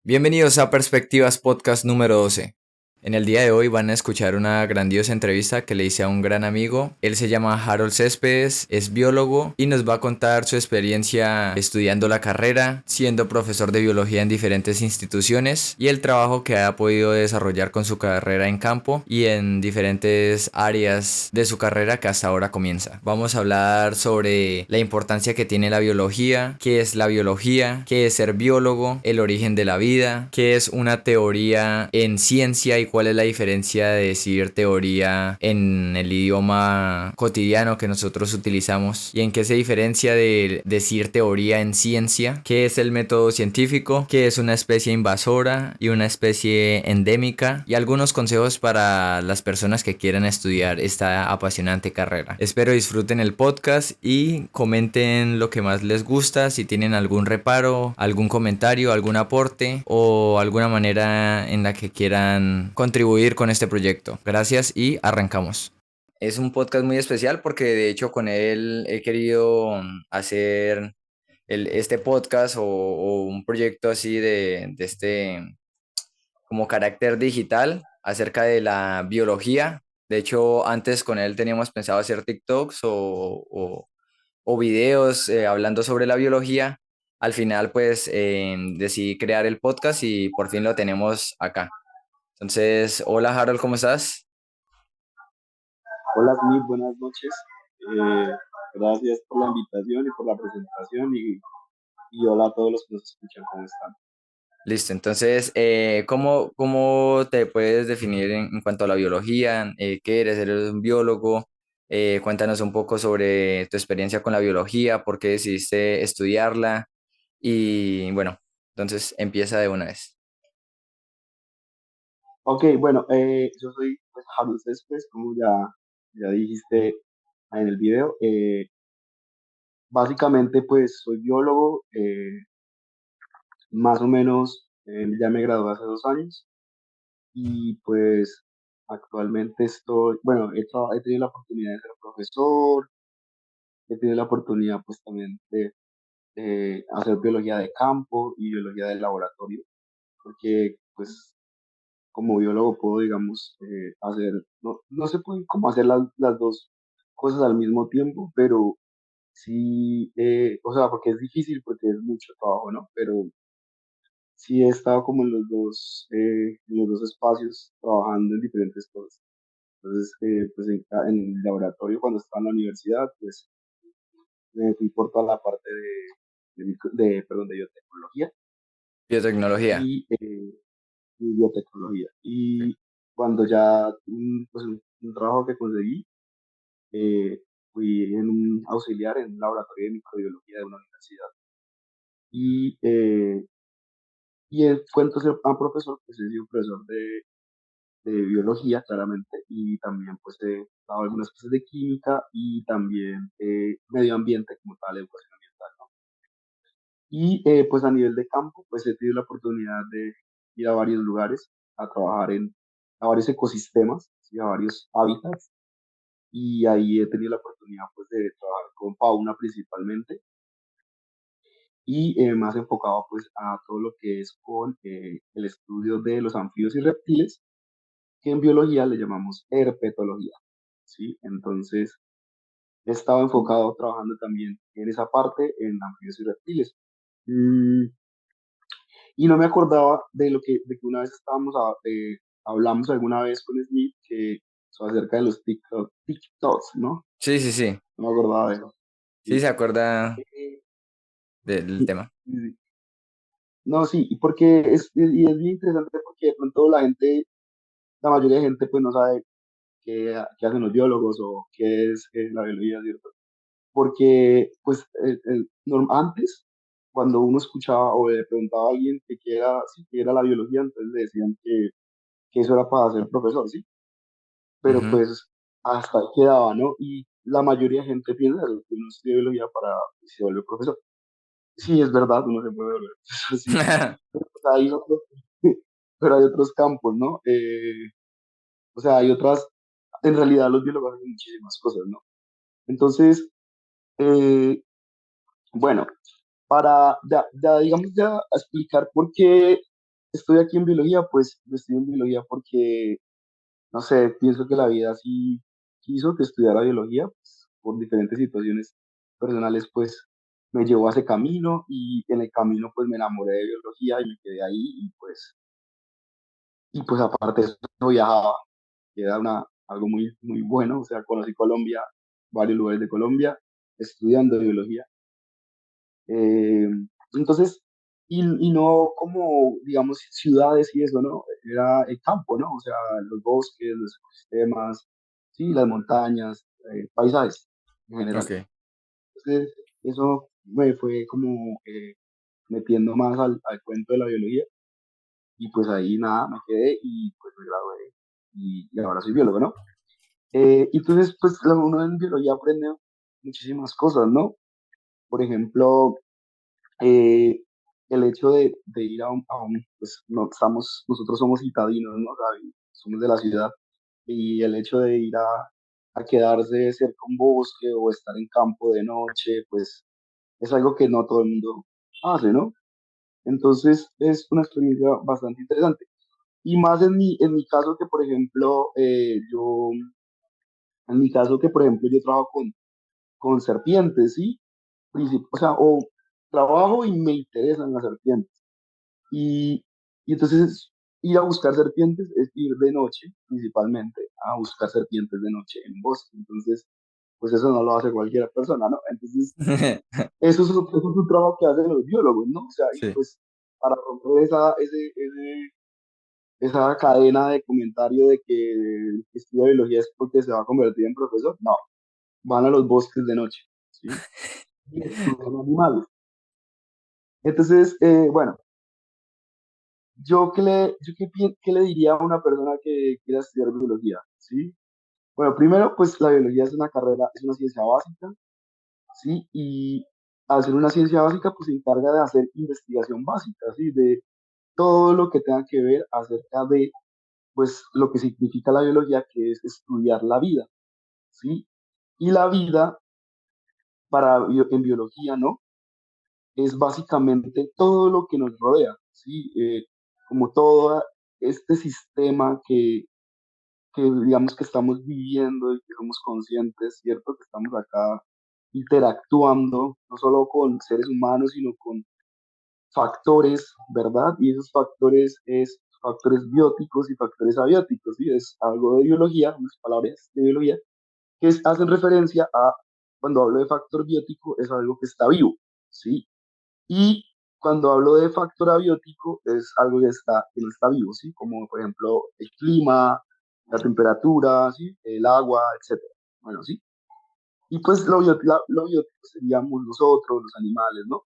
Bienvenidos a Perspectivas Podcast número 12. En el día de hoy van a escuchar una grandiosa entrevista que le hice a un gran amigo. Él se llama Harold Céspedes, es biólogo y nos va a contar su experiencia estudiando la carrera, siendo profesor de biología en diferentes instituciones y el trabajo que ha podido desarrollar con su carrera en campo y en diferentes áreas de su carrera que hasta ahora comienza. Vamos a hablar sobre la importancia que tiene la biología, qué es la biología, qué es ser biólogo, el origen de la vida, qué es una teoría en ciencia y cuál es la diferencia de decir teoría en el idioma cotidiano que nosotros utilizamos y en qué se diferencia de decir teoría en ciencia, qué es el método científico, qué es una especie invasora y una especie endémica y algunos consejos para las personas que quieran estudiar esta apasionante carrera. Espero disfruten el podcast y comenten lo que más les gusta, si tienen algún reparo, algún comentario, algún aporte o alguna manera en la que quieran contribuir con este proyecto. Gracias y arrancamos. Es un podcast muy especial porque de hecho con él he querido hacer este podcast o un proyecto así de este como carácter digital acerca de la biología. De hecho, antes con él teníamos pensado hacer TikToks o videos hablando sobre la biología. Al final, pues decidí crear el podcast y por fin lo tenemos acá. Entonces, hola Harold, ¿cómo estás? Hola, muy buenas noches. Eh, Gracias por la invitación y por la presentación y hola a todos los que nos escuchan, ¿cómo están? Listo, entonces, ¿cómo te puedes definir en cuanto a la biología? ¿Qué eres? ¿Eres un biólogo? Cuéntanos un poco sobre tu experiencia con la biología, por qué decidiste estudiarla y bueno, entonces empieza de una vez. Ok, bueno, yo soy pues, Harold Céspedes, como ya dijiste en el video. Básicamente, pues soy biólogo, más o menos ya me gradué hace 2 años y pues actualmente bueno, he tenido la oportunidad de ser profesor, he tenido la oportunidad pues también de hacer biología de campo y biología de laboratorio, porque pues como biólogo puedo, digamos, hacer, no se pueden como hacer las dos cosas al mismo tiempo, pero sí, o sea, porque es difícil, porque es mucho trabajo, ¿no? Pero sí he estado como en los dos espacios trabajando en diferentes cosas. Entonces, pues en el laboratorio cuando estaba en la universidad, pues me fui por toda la parte perdón, de biotecnología Biotecnología. y biotecnología. Y cuando ya, pues un trabajo que conseguí, fui en un auxiliar en un laboratorio de microbiología de una universidad. Y, fue entonces a profesor, pues he sido profesor de biología, claramente, y también pues he dado algunas clases de química y también medio ambiente como tal, educación ambiental, ¿no? Y pues a nivel de campo, pues he tenido la oportunidad de ir a varios lugares a trabajar a varios ecosistemas, ¿sí? A varios hábitats, y ahí he tenido la oportunidad pues de trabajar con fauna principalmente y más enfocado pues a todo lo que es con el estudio de los anfibios y reptiles, que en biología le llamamos herpetología, ¿sí? Entonces he estado enfocado trabajando también en esa parte en anfibios y reptiles. Mm, Y no me acordaba de que una vez hablamos alguna vez con Smith acerca de los TikToks, ¿no? Sí, sí, sí. No me acordaba de eso. Sí, Sí. se acuerda Eh, del y- tema. y- No, sí, y y es bien interesante porque de pronto la mayoría de gente pues no sabe qué hacen los biólogos o qué es la biología, ¿cierto? Porque pues antes, cuando uno escuchaba o le preguntaba a alguien si qué era la biología, entonces le decían que eso era para ser profesor, ¿sí? Pero Ujú. pues hasta ahí quedaba, ¿no? Y la mayoría de gente piensa eso, que uno estudia biología para y se vuelve profesor. Sí, es verdad, uno se puede volver profesor, sí. Pero pues, pero hay otros campos, ¿no? O sea, en realidad los biólogos hacen muchísimas cosas, ¿no? Entonces, eh, bueno, para ya digamos ya explicar por qué. estoy aquí en biología? Pues estoy en biología porque, no sé, pienso que la vida sí quiso que estudiara biología, pues, por diferentes situaciones personales, pues me llevó a ese camino y en el camino pues me enamoré de biología y me quedé ahí y pues aparte de eso viajaba, que era algo muy bueno, o sea, conocí Colombia, varios lugares de Colombia, estudiando biología. Eh, entonces, y no como, digamos, ciudades y eso, ¿no? Era el campo, ¿no? O sea, los bosques, los ecosistemas, sí, las montañas, paisajes en general. Ok. Entonces, eso me fue como metiendo más al cuento de la biología y pues ahí nada, me quedé y pues me gradué y ahora soy biólogo, ¿no? Entonces, pues uno en biología aprende muchísimas cosas, ¿no? Por ejemplo, eh, el hecho de ir pues no, nosotros somos citadinos, ¿no? O sea, y somos de la ciudad, y el hecho de ir a quedarse cerca a un bosque o estar en campo de noche, pues es algo que no todo el mundo hace, ¿no? Entonces es una experiencia bastante interesante. Y más en mi caso que, por ejemplo, yo trabajo con serpientes, ¿sí? O sea, o trabajo y me interesan las serpientes. Y, y entonces ir a buscar serpientes es ir de noche, principalmente, a buscar serpientes de noche en bosque. Entonces, pues eso no lo hace cualquier persona, ¿no? Entonces, eso es un trabajo que hacen los biólogos, ¿no? O sea, y Sí. pues para romper esa cadena de comentario de que el que estudia biología es porque se va a convertir en profesor, no, van a los bosques de noche, ¿sí? Y estudian animales. Entonces, bueno, ¿qué le diría a una persona que quiera estudiar biología? ¿Sí? Bueno, primero, pues la biología es una carrera, es una ciencia básica, ¿sí? Y al ser una ciencia básica, pues se encarga de hacer investigación básica, ¿sí? De todo lo que tenga que ver acerca de, pues, lo que significa la biología, que es estudiar la vida, ¿sí? Y la vida en biología, ¿no? Es básicamente todo lo que nos rodea, ¿sí? Como todo este sistema que digamos que estamos viviendo y que somos conscientes, ¿cierto? Que estamos acá interactuando no solo con seres humanos, sino con factores, ¿verdad? Y esos factores es factores bióticos y factores abióticos, ¿sí? Es algo de biología, unas palabras de biología, hacen referencia a, cuando hablo de factor biótico, es algo que está vivo, ¿sí? Y cuando hablo de factor abiótico, es algo que no está vivo, ¿sí? Como por ejemplo el clima, la temperatura, ¿sí? El agua, etcétera. Bueno, ¿sí? Y pues lo biótico seríamos nosotros, los animales, ¿no?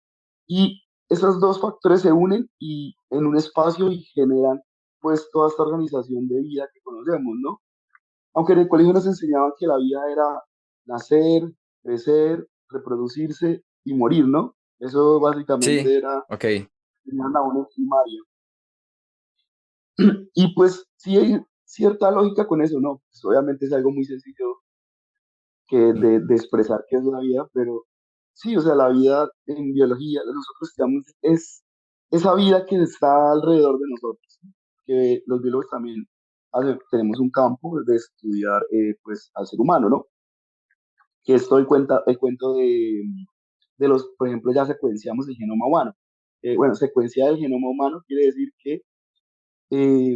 Y esos dos factores se unen y en un espacio y generan pues toda esta organización de vida que conocemos, ¿no? Aunque en el colegio nos enseñaban que la vida era nacer, crecer, reproducirse y morir, ¿no? Eso Sí, básicamente era ok. tenían a uno en primaria. Y pues sí hay cierta lógica con eso, ¿no? Pues obviamente es algo muy sencillo de expresar qué es la vida, pero sí, o sea, la vida en biología, nosotros estamos, es esa vida que está alrededor de nosotros, ¿sí? Que los biólogos también tenemos un campo de estudiar pues al ser humano, ¿no? Que esto el cuento de por ejemplo, ya secuenciamos el genoma humano. Bueno, secuenciar el genoma humano quiere decir que eh,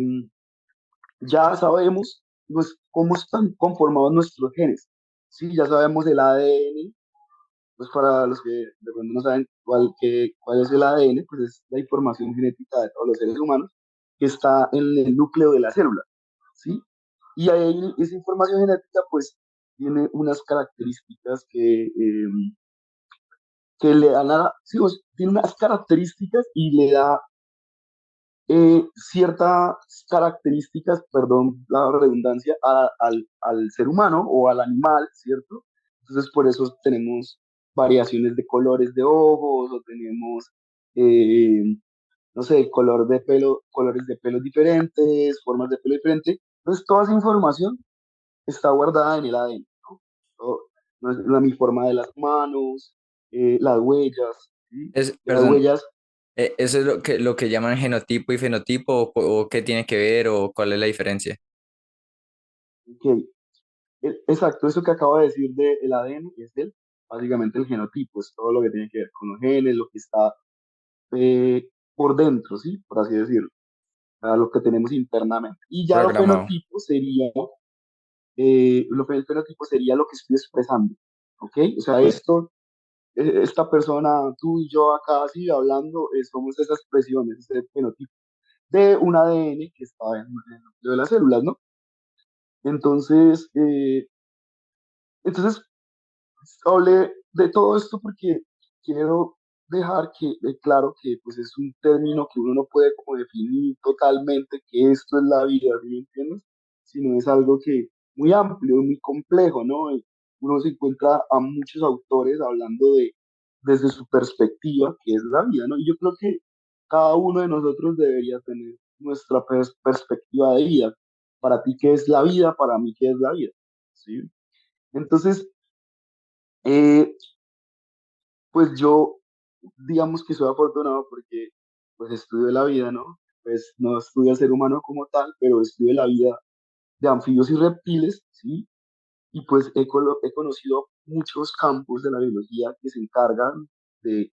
ya sabemos pues, cómo están conformados nuestros genes. Sí, ya sabemos el ADN, pues para los que de pronto no saben cuál es el ADN, pues es la información genética de todos los seres humanos que está en el núcleo de la célula, ¿sí? Y ahí esa información genética pues tiene unas características que le dan sí, pues, tiene unas características y le da ciertas características, perdón la redundancia, al ser humano o al animal, ¿cierto? Entonces por eso tenemos variaciones de colores de ojos o tenemos, eh, no sé, colores de pelo diferentes, formas de pelo diferentes. Entonces toda esa información está guardada en el ADN, ¿no? Mi forma de las manos, las huellas, ¿sí? Es, Que las perdón, huellas. ¿Eso es lo que llaman genotipo y fenotipo o qué tiene que ver o cuál es la diferencia? Ok, exacto, eso que acabo de decir del ADN básicamente el genotipo, es todo lo que tiene que ver con los genes, lo que está por dentro, ¿sí? Por así decirlo, a lo que tenemos internamente. Y ya Programado. el fenotipo sería lo que estoy expresando, ¿ok? O sea, esta persona, tú y yo acá así hablando, somos esas expresiones, ese fenotipo de un ADN que está en el núcleo de las células, ¿no? Entonces, entonces hablé de todo esto porque quiero dejar claro que pues es un término que uno no puede como definir totalmente que esto es la vida, ¿sí me entiendes? Sino es algo que muy amplio, muy complejo, ¿no? Y uno se encuentra a muchos autores hablando desde su perspectiva, que es la vida, ¿no? Y yo creo que cada uno de nosotros debería tener nuestra perspectiva de vida. Para ti, ¿qué es la vida? Para mí, ¿qué es la vida? ¿Sí? Entonces, eh, pues yo, digamos que soy afortunado porque pues estudio la vida, ¿no? Pues no estudio al ser humano como tal, pero estudio la vida de anfibios y reptiles, ¿sí? Y pues he conocido muchos campos de la biología que se encargan de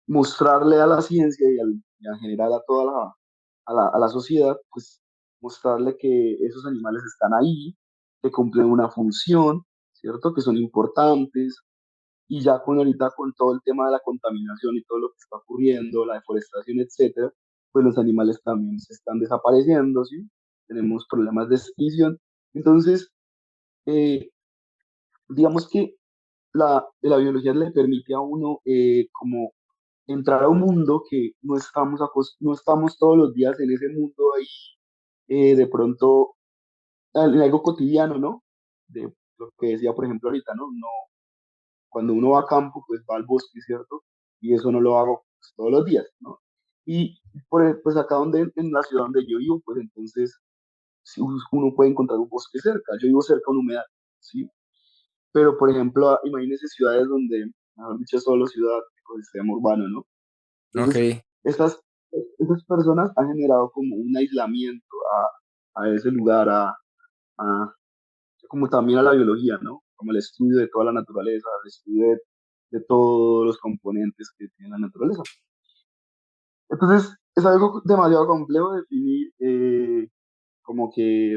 mostrarle a la ciencia y en general a toda la sociedad, pues mostrarle que esos animales están ahí, que cumplen una función, ¿cierto? Que son importantes, y ya con ahorita con todo el tema de la contaminación y todo lo que está ocurriendo, la deforestación, etcétera, pues los animales también se están desapareciendo, ¿sí? Tenemos problemas de extinción. Entonces, eh, digamos que la biología le permite a uno como entrar a un mundo que no estamos todos los días en ese mundo ahí, de pronto, en algo cotidiano, ¿no? De lo que decía, por ejemplo, ahorita, ¿no? No, cuando uno va a campo, pues va al bosque, ¿cierto? Y eso no lo hago pues, todos los días, ¿no? Y pues acá en la ciudad donde yo vivo, pues entonces si uno puede encontrar un bosque cerca. Yo vivo cerca de una humedal, ¿sí? Pero, por ejemplo, imagínense ciudades donde, mejor dicho, solo ciudad, ecosistema urbano, ¿no? Ok, Entonces, estas personas han generado como un aislamiento a ese lugar, a- como también a la biología, ¿no? Como el estudio de toda la naturaleza, el estudio de todos los componentes que tiene la naturaleza. Entonces, es algo demasiado complejo definir, como que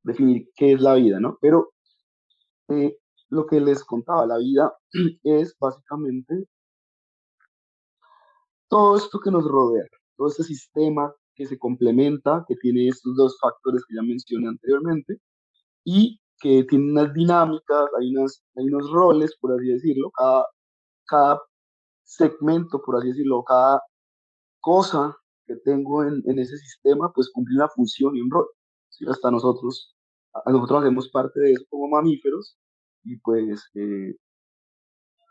definir qué es la vida, ¿no? Pero eh, lo que les contaba, la vida es básicamente todo esto que nos rodea, todo este sistema que se complementa, que tiene estos dos factores que ya mencioné anteriormente, y que tiene unas dinámicas, hay unos roles, por así decirlo, cada segmento, por así decirlo, cada cosa que tengo en ese sistema, pues cumple una función y un rol. ¿Sí? Hasta nosotros hacemos parte de eso como mamíferos y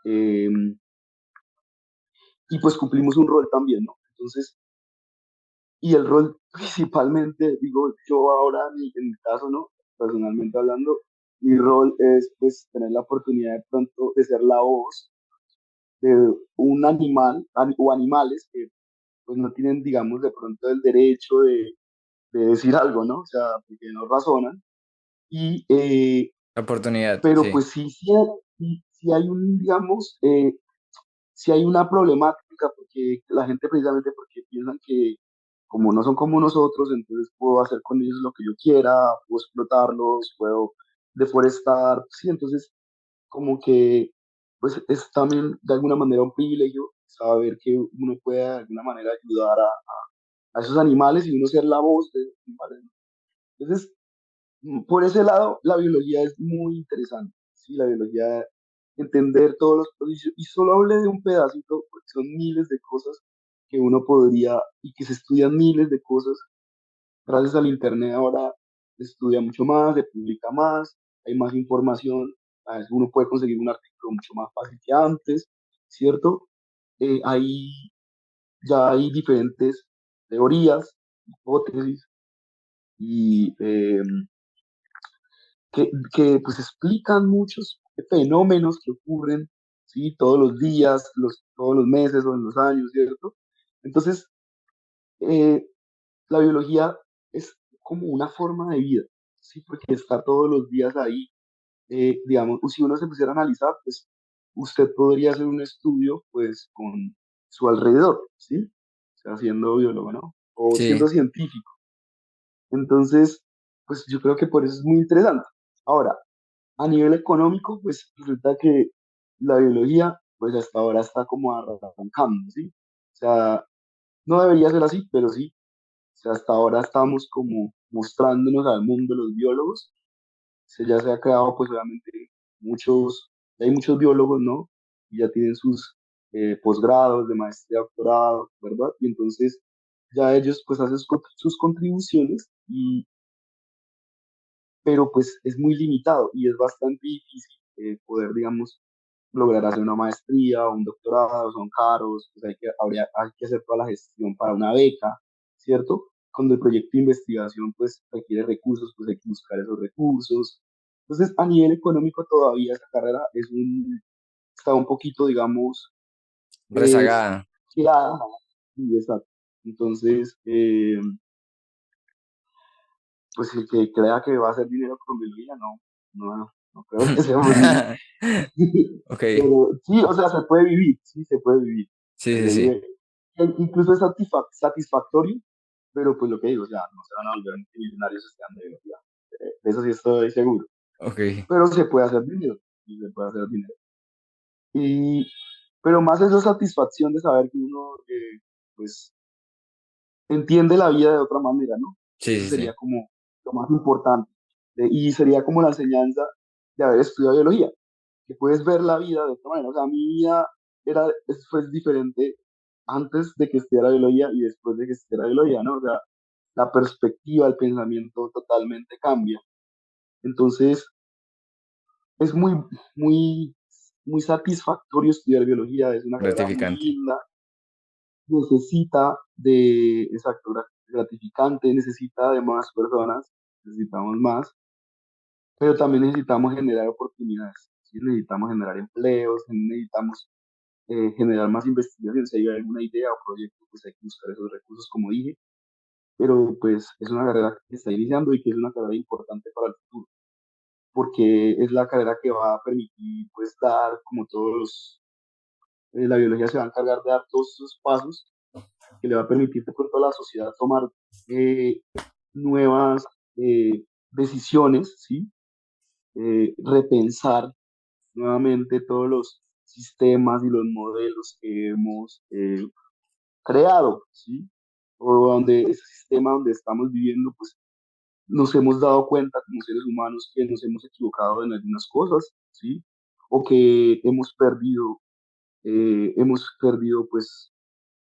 eh, y pues cumplimos un rol también, ¿no? Entonces, y el rol principalmente, digo yo ahora en mi caso, ¿no? Personalmente hablando, mi rol es pues tener la oportunidad de pronto de ser la voz de un animal o animales que pues no tienen, digamos, de pronto el derecho de decir algo, ¿no? O sea, porque no razonan. Y, oportunidad, pero sí. pues sí hay un, digamos, si hay una problemática, porque la gente precisamente porque piensan que como no son como nosotros, entonces puedo hacer con ellos lo que yo quiera, puedo explotarlos, puedo deforestar, sí, entonces como que pues es también de alguna manera un privilegio saber que uno puede de alguna manera ayudar a esos animales y uno ser la voz de esos animales, ¿no? Entonces, por ese lado, la biología es muy interesante, sí, la biología, entender todos los procesos, y solo hablé de un pedacito, porque son miles de cosas que uno podría, y que se estudian miles de cosas, gracias al Internet ahora se estudia mucho más, se publica más, hay más información, a veces uno puede conseguir un artículo mucho más fácil que antes, ¿cierto? Ahí ya hay diferentes teorías, hipótesis, y que pues explican muchos fenómenos que ocurren, ¿sí? Todos los días, todos los meses o en los años, ¿cierto? Entonces, eh, la biología es como una forma de vida, ¿sí? Porque está todos los días ahí. Digamos, si uno se pusiera a analizar, pues usted podría hacer un estudio, pues, con su alrededor, ¿sí? O sea, siendo biólogo, ¿no? O siendo Sí, científico. Entonces, pues yo creo que por eso es muy interesante. Ahora, a nivel económico, pues resulta que la biología, pues hasta ahora está como arrancando, ¿sí? O sea, no debería ser así, pero sí. O sea, hasta ahora estamos como mostrándonos al mundo los biólogos. Ya se ha creado, pues obviamente, hay muchos biólogos, ¿no? Y ya tienen sus posgrados de maestría, doctorado, ¿verdad? Y entonces ya ellos pues hacen sus contribuciones, pero pues es muy limitado y es bastante difícil poder, digamos, lograr hacer una maestría o un doctorado, son caros, pues hay que hacer toda la gestión para una beca, ¿cierto? Cuando el proyecto de investigación pues requiere recursos, pues hay que buscar esos recursos. Entonces, a nivel económico todavía esta carrera está un poquito, digamos, eh, rezagada. tirada. Sí, exacto. Entonces, pues el que crea que va a hacer dinero con biología, no creo que sea posible. Ok, Pero sí, o sea, se puede vivir, sí, se puede vivir. sí, sí, Se sí. vive. Incluso es satisfactorio, pero pues lo que digo, o sea, no se van a volver millonarios estudiando biología. De eso sí estoy seguro. Ok, Pero se puede hacer dinero, sí, se puede hacer dinero. Y, pero más es la satisfacción de saber que uno, pues, entiende la vida de otra manera, ¿no? sí, Eso sí, sería sí. como lo más importante. Y sería como la enseñanza de haber estudiado biología, que puedes ver la vida de otra manera. O sea, mi vida fue diferente antes de que estudiara biología y después de que estudiara biología, ¿no? O sea, la perspectiva, el pensamiento totalmente cambia. Entonces, es muy, muy satisfactorio estudiar biología, es una carrera muy Gratificante. linda, necesita de, exacto, gratificante, necesita de más personas, necesitamos más, pero también necesitamos generar oportunidades, ¿sí? Necesitamos generar empleos, necesitamos generar más investigación, si hay alguna idea o proyecto, pues hay que buscar esos recursos, como dije, pero pues es una carrera que está iniciando y que es una carrera importante para el futuro, porque es la carrera que va a permitir, pues, dar como la biología se va a encargar de dar todos esos pasos que le va a permitir de pronto a la sociedad tomar eh, nuevas decisiones, ¿sí? Repensar nuevamente todos los sistemas y los modelos que hemos creado, ¿sí? O donde ese sistema donde estamos viviendo, pues nos hemos dado cuenta como seres humanos que nos hemos equivocado en algunas cosas, ¿sí? O que hemos perdido pues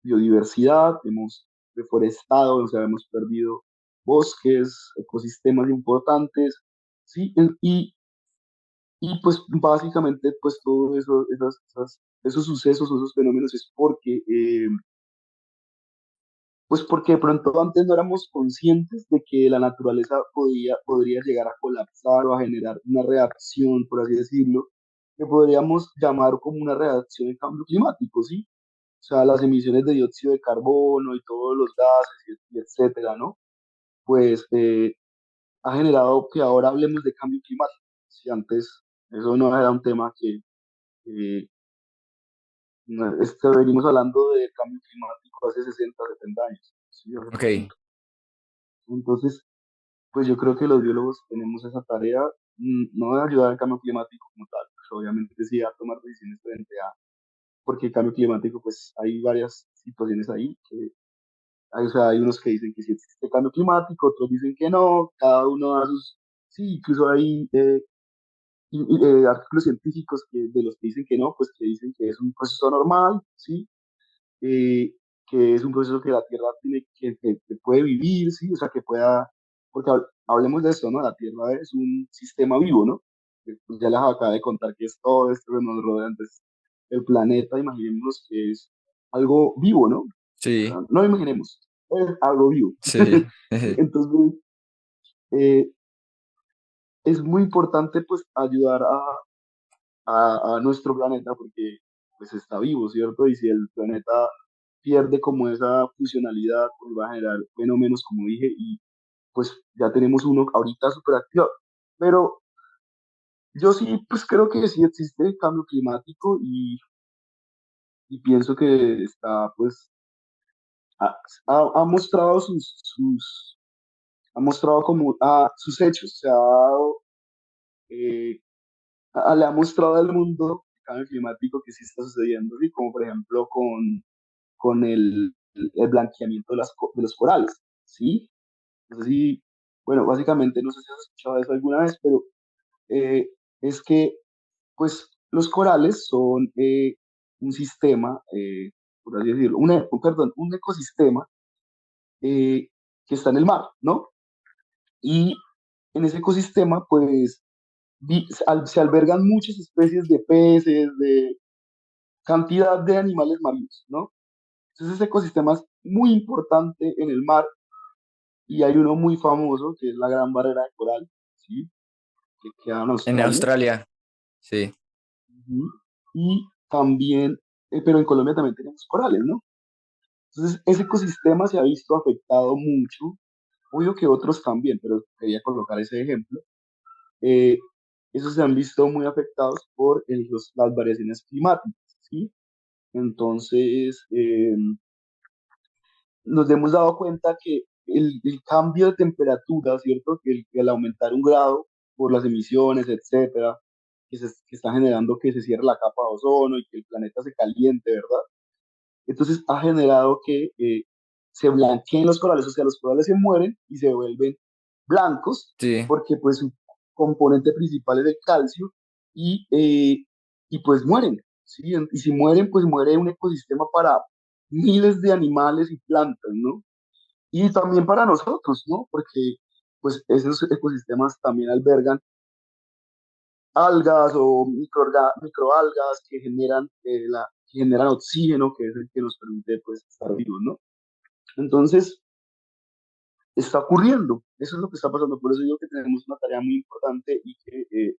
biodiversidad, hemos deforestado, o sea, hemos perdido bosques, ecosistemas importantes, ¿sí? Y pues básicamente pues todo eso, esos sucesos, esos fenómenos es pues porque de pronto antes no éramos conscientes de que la naturaleza podría llegar a colapsar o a generar una reacción, por así decirlo, que podríamos llamar como una reacción de cambio climático, ¿sí? O sea, las emisiones de dióxido de carbono y todos los gases y etcétera, ¿no? Pues ha generado que ahora hablemos de cambio climático. Si antes eso no era un tema que venimos hablando de cambio climático hace 60, 70 años, ¿sí? Hace Ok, poquito. Entonces, pues yo creo que los biólogos tenemos esa tarea, no de ayudar al cambio climático como tal, pues obviamente sí a tomar decisiones frente a, porque el cambio climático, pues hay varias situaciones ahí o sea, hay unos que dicen que sí existe cambio climático, otros dicen que no, cada uno da sus, sí, incluso hay artículos científicos de los que dicen que no, pues que dicen que es un proceso normal, sí, eh, que es un proceso que la Tierra tiene que puede vivir, sí, o sea, que pueda, porque hablemos de esto, ¿no? La Tierra es un sistema vivo, ¿no? Pues ya les acabo de contar que es todo esto que nos rodea, entonces el planeta, imaginémonos que es algo vivo, ¿no? O sea, sí, no imaginemos, es algo vivo. sí. Entonces, eh, es muy importante pues ayudar a nuestro planeta porque pues está vivo, ¿cierto? Y si el planeta pierde como esa funcionalidad, pues va a generar fenómenos, como dije, y pues ya tenemos uno ahorita súper activo. Pero yo sí, pues creo que sí existe el cambio climático y pienso que está, pues, ha, ha mostrado ha mostrado como sus hechos, se ha dado, eh, le ha mostrado al mundo el cambio climático que sí está sucediendo, ¿sí? Como por ejemplo con el blanqueamiento de, de los corales, ¿sí? No sé si, bueno, básicamente no sé si has escuchado eso alguna vez, pero eh, es que, pues, los corales son un sistema, por así decirlo, perdón, un ecosistema que está en el mar, ¿no? Y en ese ecosistema, pues, se albergan muchas especies de peces, de cantidad de animales marinos, ¿no? Entonces, ese ecosistema es muy importante en el mar y hay uno muy famoso que es la Gran Barrera de Coral, ¿sí? Que queda en En Australia. Australia, sí. Ujú. Y también, pero en Colombia también tenemos corales, ¿no? Entonces, ese ecosistema se ha visto afectado mucho, obvio que otros también, pero quería colocar ese ejemplo. Eh, esos se han visto muy afectados por las variaciones climáticas, ¿sí? Entonces, nos hemos dado cuenta que el cambio de temperatura, ¿cierto? Que el aumentar un grado por las emisiones, etcétera, que está generando que se cierre la capa de ozono y que el planeta se caliente, ¿verdad? Entonces ha generado que se blanqueen los corales, o sea, los corales se mueren y se vuelven blancos Sí. porque pues su componente principal es el calcio y, eh, y pues mueren, ¿sí? Y si mueren, pues muere un ecosistema para miles de animales y plantas, ¿no? Y también para nosotros, ¿no? Porque pues esos ecosistemas también albergan algas o microalgas que generan oxígeno, que es el que nos permite pues estar vivos, ¿no? Entonces, está ocurriendo, eso es lo que está pasando, por eso digo que tenemos una tarea muy importante y que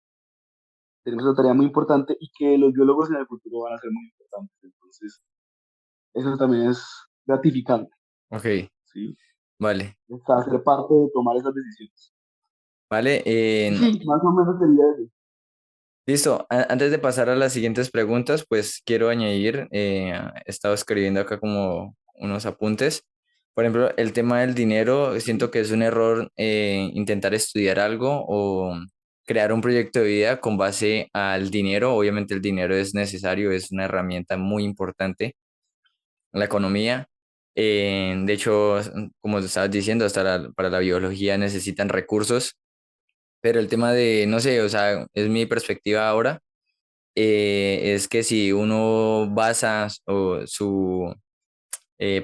tenemos una tarea muy importante y que los biólogos en el futuro van a ser muy importantes, entonces, eso también es gratificante, Ok, ¿sí? vale. Está ser parte de tomar esas decisiones. Vale, Y sí, más o menos sería eso. listo. Antes de pasar a las siguientes preguntas, pues quiero añadir, he estado escribiendo acá como unos apuntes. Por ejemplo, el tema del dinero, siento que es un error intentar estudiar algo o crear un proyecto de vida con base al dinero. Obviamente el dinero es necesario, es una herramienta muy importante en la economía. De hecho, como te estabas diciendo, hasta para la biología necesitan recursos, pero el tema de, no sé, o sea, es mi perspectiva ahora, es que si uno basa su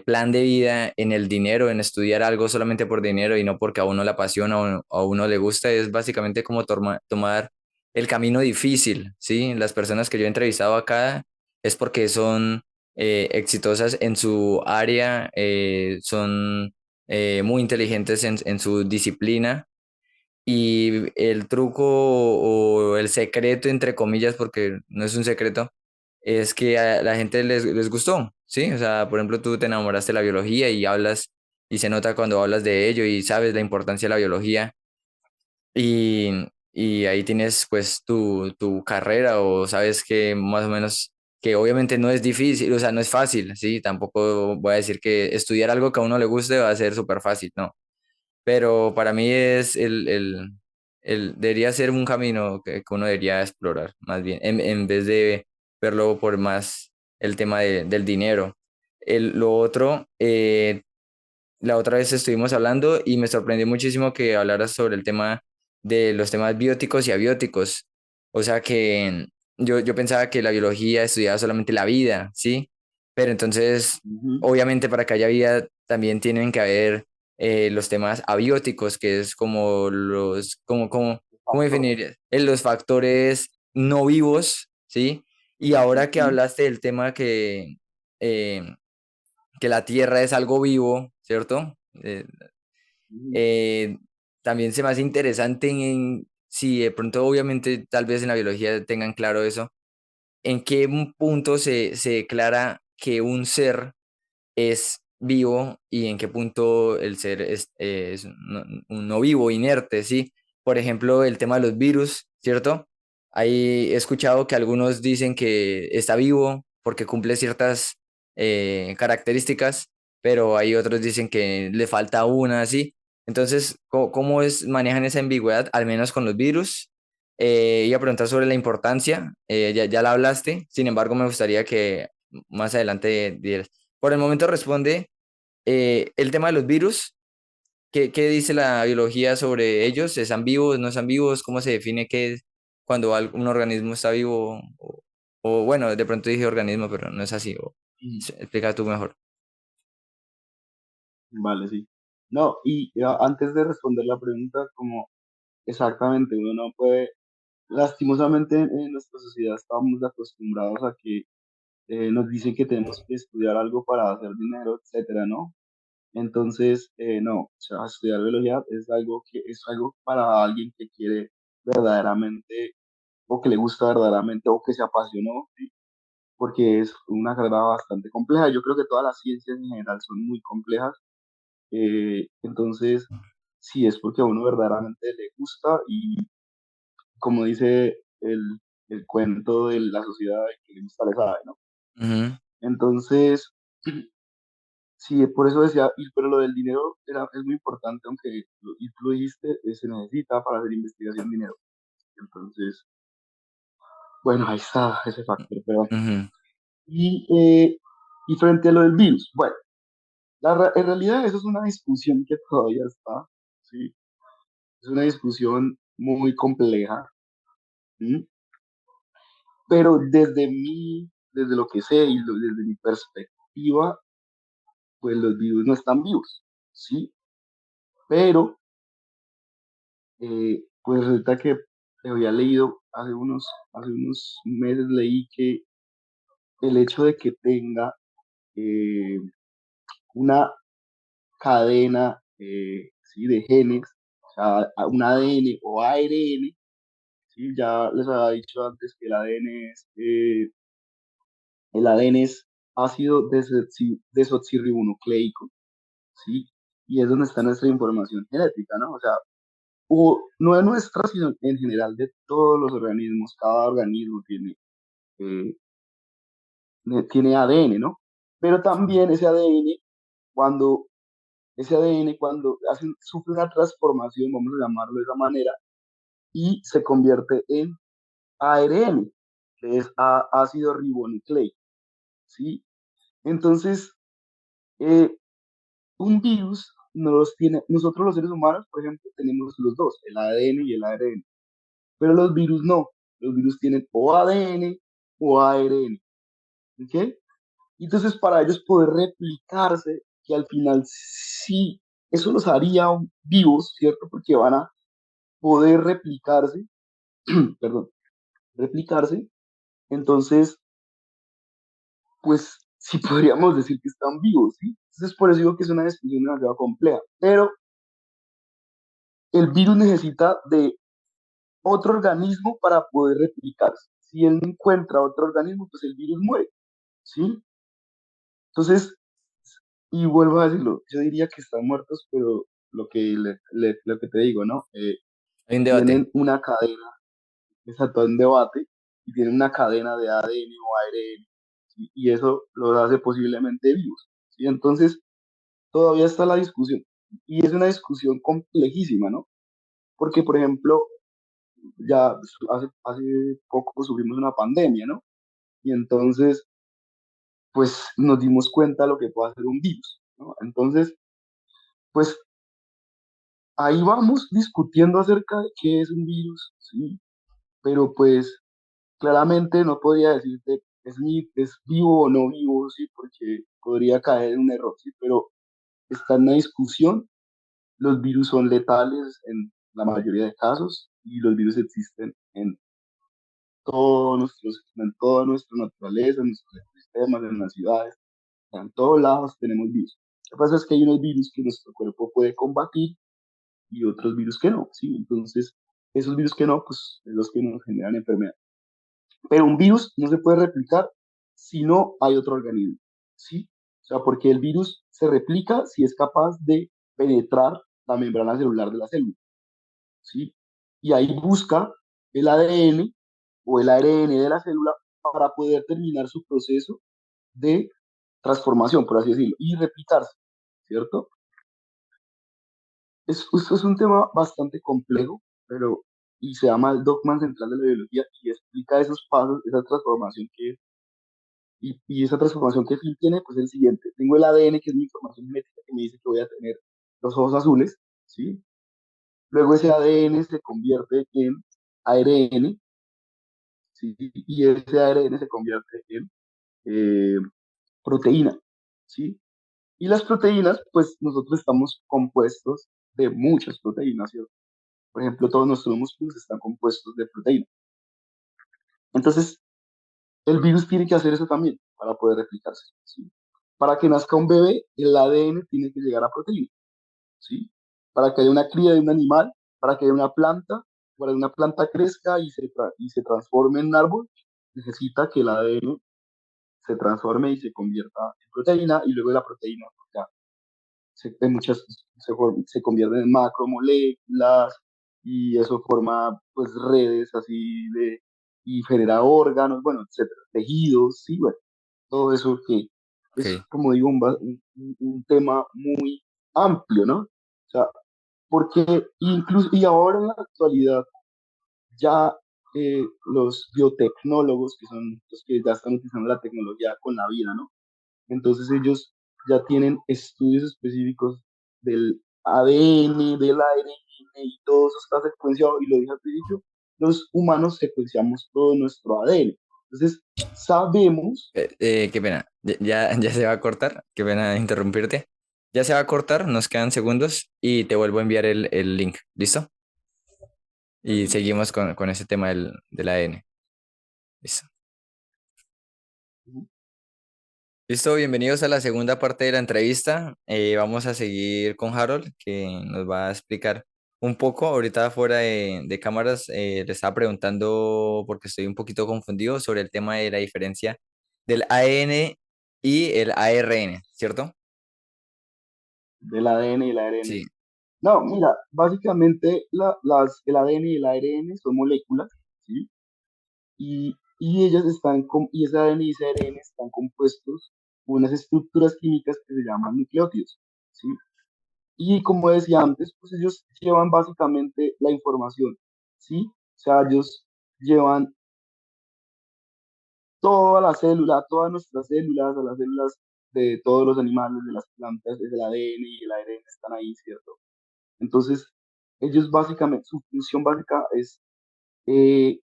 plan de vida en el dinero, en estudiar algo solamente por dinero y no porque a uno le apasiona o a uno le gusta, es básicamente como tomar el camino difícil, ¿sí? Las personas que yo he entrevistado acá es porque son exitosas en su área, son muy inteligentes en su disciplina. Y el truco o el secreto, entre comillas, porque no es un secreto, es que a la gente les gustó, ¿sí? O sea, por ejemplo, tú te enamoraste de la biología y hablas, y se nota cuando hablas de ello y sabes la importancia de la biología y, y ahí tienes pues tu carrera o sabes que más o menos, que obviamente no es difícil, o sea, no es fácil, ¿sí? Tampoco voy a decir que estudiar algo que a uno le guste va a ser súper fácil, no, pero para mí es debería ser un camino que uno debería explorar, más bien, en vez de verlo por más el tema del dinero. Lo otro, la otra vez estuvimos hablando y me sorprendió muchísimo que hablaras sobre el tema de los temas bióticos y abióticos. O sea que yo pensaba que la biología estudiaba solamente la vida, ¿sí? Pero entonces, Ujú. obviamente para que haya vida también tienen que haber los temas abióticos, que es como ¿cómo Factor. definir? Los factores no vivos, ¿sí? Y ahora que Ujú, hablaste del tema eh, que la Tierra es algo vivo, ¿cierto? ujú, Eh, también se me hace interesante si de pronto, obviamente, tal vez en la biología tengan claro eso, en qué punto se declara que un ser es vivo y en qué punto el ser es un no vivo, inerte, ¿sí? Por ejemplo, el tema de los virus, ¿cierto? Ahí he escuchado que algunos dicen que está vivo porque cumple ciertas características, pero hay otros dicen que le falta una, ¿sí? Entonces, ¿cómo es, manejan esa ambigüedad, al menos con los virus? Iba a preguntar sobre la importancia, ya la hablaste, sin embargo, me gustaría que más adelante dieras. Por el momento responde el tema de los virus. ¿Qué dice la biología sobre ellos? ¿Están vivos? ¿No están vivos? ¿Cómo se define qué es cuando un organismo está vivo? O, bueno, de pronto dije organismo, pero no es así. Y, Explica tú mejor. vale, sí. No, y antes de responder la pregunta, como exactamente, uno no puede, lastimosamente en nuestra sociedad estamos acostumbrados a que nos dicen que tenemos que estudiar algo para hacer dinero, etcétera, ¿no? Entonces, no, o sea, estudiar biología es algo para alguien que quiere verdaderamente, o que le gusta verdaderamente, o que se apasionó, ¿sí? Porque es una carrera bastante compleja. Yo creo que todas las ciencias en general son muy complejas. Entonces, sí, es porque a uno verdaderamente le gusta y como dice el cuento de la sociedad, de que le gusta le sabe, ¿no? Ujú, Entonces, sí, por eso decía, pero lo del dinero es muy importante, aunque y tú lo dijiste, se necesita para hacer investigación dinero. Entonces, bueno, ahí está ese factor, pero bueno. ujú, Y, y frente a lo del virus, bueno, en realidad eso es una discusión que todavía está, ¿sí? Es una discusión muy compleja, ¿sí? Pero desde lo que sé y desde mi perspectiva, pues los virus no están vivos, ¿sí? Pero pues resulta que había leído hace unos meses leí que el hecho de que tenga eh, una cadena ¿sí? de genes, o sea, un ADN o ARN, ¿sí? Ya les había dicho antes que el ADN es ácido desoxirribonucleico, ¿sí? Y es donde está nuestra información genética, ¿no? O sea, no es nuestra, sino en general de todos los organismos, cada organismo eh, tiene ADN, ¿no? Pero también cuando, ese ADN cuando sufre una transformación, vamos a llamarlo de esa manera, y se convierte en ARN, que es ácido ribonucleico, ¿sí? Entonces, eh, un virus no los tiene, nosotros los seres humanos, por ejemplo, tenemos los dos, el ADN y el ARN, pero los virus no, los virus tienen o ADN o ARN, ¿ok? Entonces, para ellos poder replicarse, que al final sí, eso los haría vivos, ¿cierto? Porque van a poder replicarse, perdón, replicarse. Entonces, pues sí podríamos decir que están vivos, ¿sí? Entonces, por eso digo que es una discusión demasiado compleja. Pero el virus necesita de otro organismo para poder replicarse. Si él no encuentra otro organismo, pues el virus muere, ¿sí? Entonces, y vuelvo a decirlo, yo diría que están muertos, pero lo que te digo, ¿no? hay un debate. Tienen una cadena, exacto, un debate, y tienen una cadena de ADN o ARN, ¿sí? Y eso los hace posiblemente vivos, ¿sí? Entonces, todavía está la discusión, y es una discusión complejísima, ¿no? Porque, por ejemplo, ya hace poco sufrimos una pandemia, ¿no? Y entonces, pues nos dimos cuenta de lo que puede hacer un virus, ¿no? Entonces, pues ahí vamos discutiendo acerca de qué es un virus, ¿sí? Pero pues claramente no podría decirte es vivo o no vivo, ¿sí? Porque podría caer en un error, ¿sí? Pero está en una discusión, los virus son letales en la mayoría de casos y los virus existen en toda nuestra naturaleza, en nuestros ecosistemas, en las ciudades, en todos lados tenemos virus. Lo que pasa es que hay unos virus que nuestro cuerpo puede combatir y otros virus que no, ¿sí? Entonces, esos virus que no, pues, es los que nos generan enfermedad. Pero un virus no se puede replicar si no hay otro organismo, ¿sí? sea, porque el virus se replica si es capaz de penetrar la membrana celular de la célula, ¿sí? Y ahí busca el ADN o el ARN de la célula para poder terminar su proceso de transformación, por así decirlo, y replicarse, ¿cierto? Esto es un tema bastante complejo, pero y se llama el dogma central de la biología y explica esos pasos, esa transformación y esa transformación que fin tiene, pues es el siguiente. Tengo el ADN, que es mi información genética, que me dice que voy a tener los ojos azules, ¿sí? Luego ese ADN se convierte en ARN, ¿sí? Y ese ARN se convierte en eh, proteína, ¿sí? Y las proteínas, pues nosotros estamos compuestos de muchas proteínas, ¿cierto? Por ejemplo, todos nuestros músculos están compuestos de proteína. Entonces, el virus tiene que hacer eso también para poder replicarse, ¿sí? Para que nazca un bebé, el ADN tiene que llegar a proteína, ¿sí? Para que haya una cría de un animal, para que haya una planta, para que una planta crezca y se transforme en un árbol, necesita que el ADN se transforme y se convierta en proteína y luego la proteína ya muchas se convierten en macromoléculas y eso forma pues redes así de y genera órganos, bueno, etcétera, tejidos, sí, bueno, todo eso que es Ok, como digo un tema muy amplio, ¿no? O sea, porque incluso y ahora en la actualidad ya los biotecnólogos, que son los que ya están utilizando la tecnología con la vida, ¿no? Entonces ellos ya tienen estudios específicos del ADN, del ARN y todo eso está secuenciado. Y lo dije al principio, los humanos secuenciamos todo nuestro ADN. Entonces sabemos, qué pena. Ya se va a cortar. Qué pena interrumpirte. Ya se va a cortar, nos quedan segundos y te vuelvo a enviar el link. ¿Listo? Y seguimos con ese tema del ADN. Listo. Listo, bienvenidos a la segunda parte de la entrevista. Vamos a seguir con Harold, que nos va a explicar un poco. Ahorita fuera de cámaras, le estaba preguntando, porque estoy un poquito confundido, sobre el tema de la diferencia del AN y el ARN, ¿cierto? del ADN y el ARN. Sí. No, mira, básicamente el ADN y el ARN son moléculas, ¿sí? Y ellas y ese ADN y ese ARN están compuestos por unas estructuras químicas que se llaman nucleótidos, ¿sí? Y como decía antes, pues ellos llevan básicamente la información, ¿sí? O sea, ellos llevan toda la célula, todas nuestras células, a las células de todos los animales, de las plantas, el ADN y el ARN están ahí, ¿cierto? Entonces, ellos básicamente, su función básica es eh,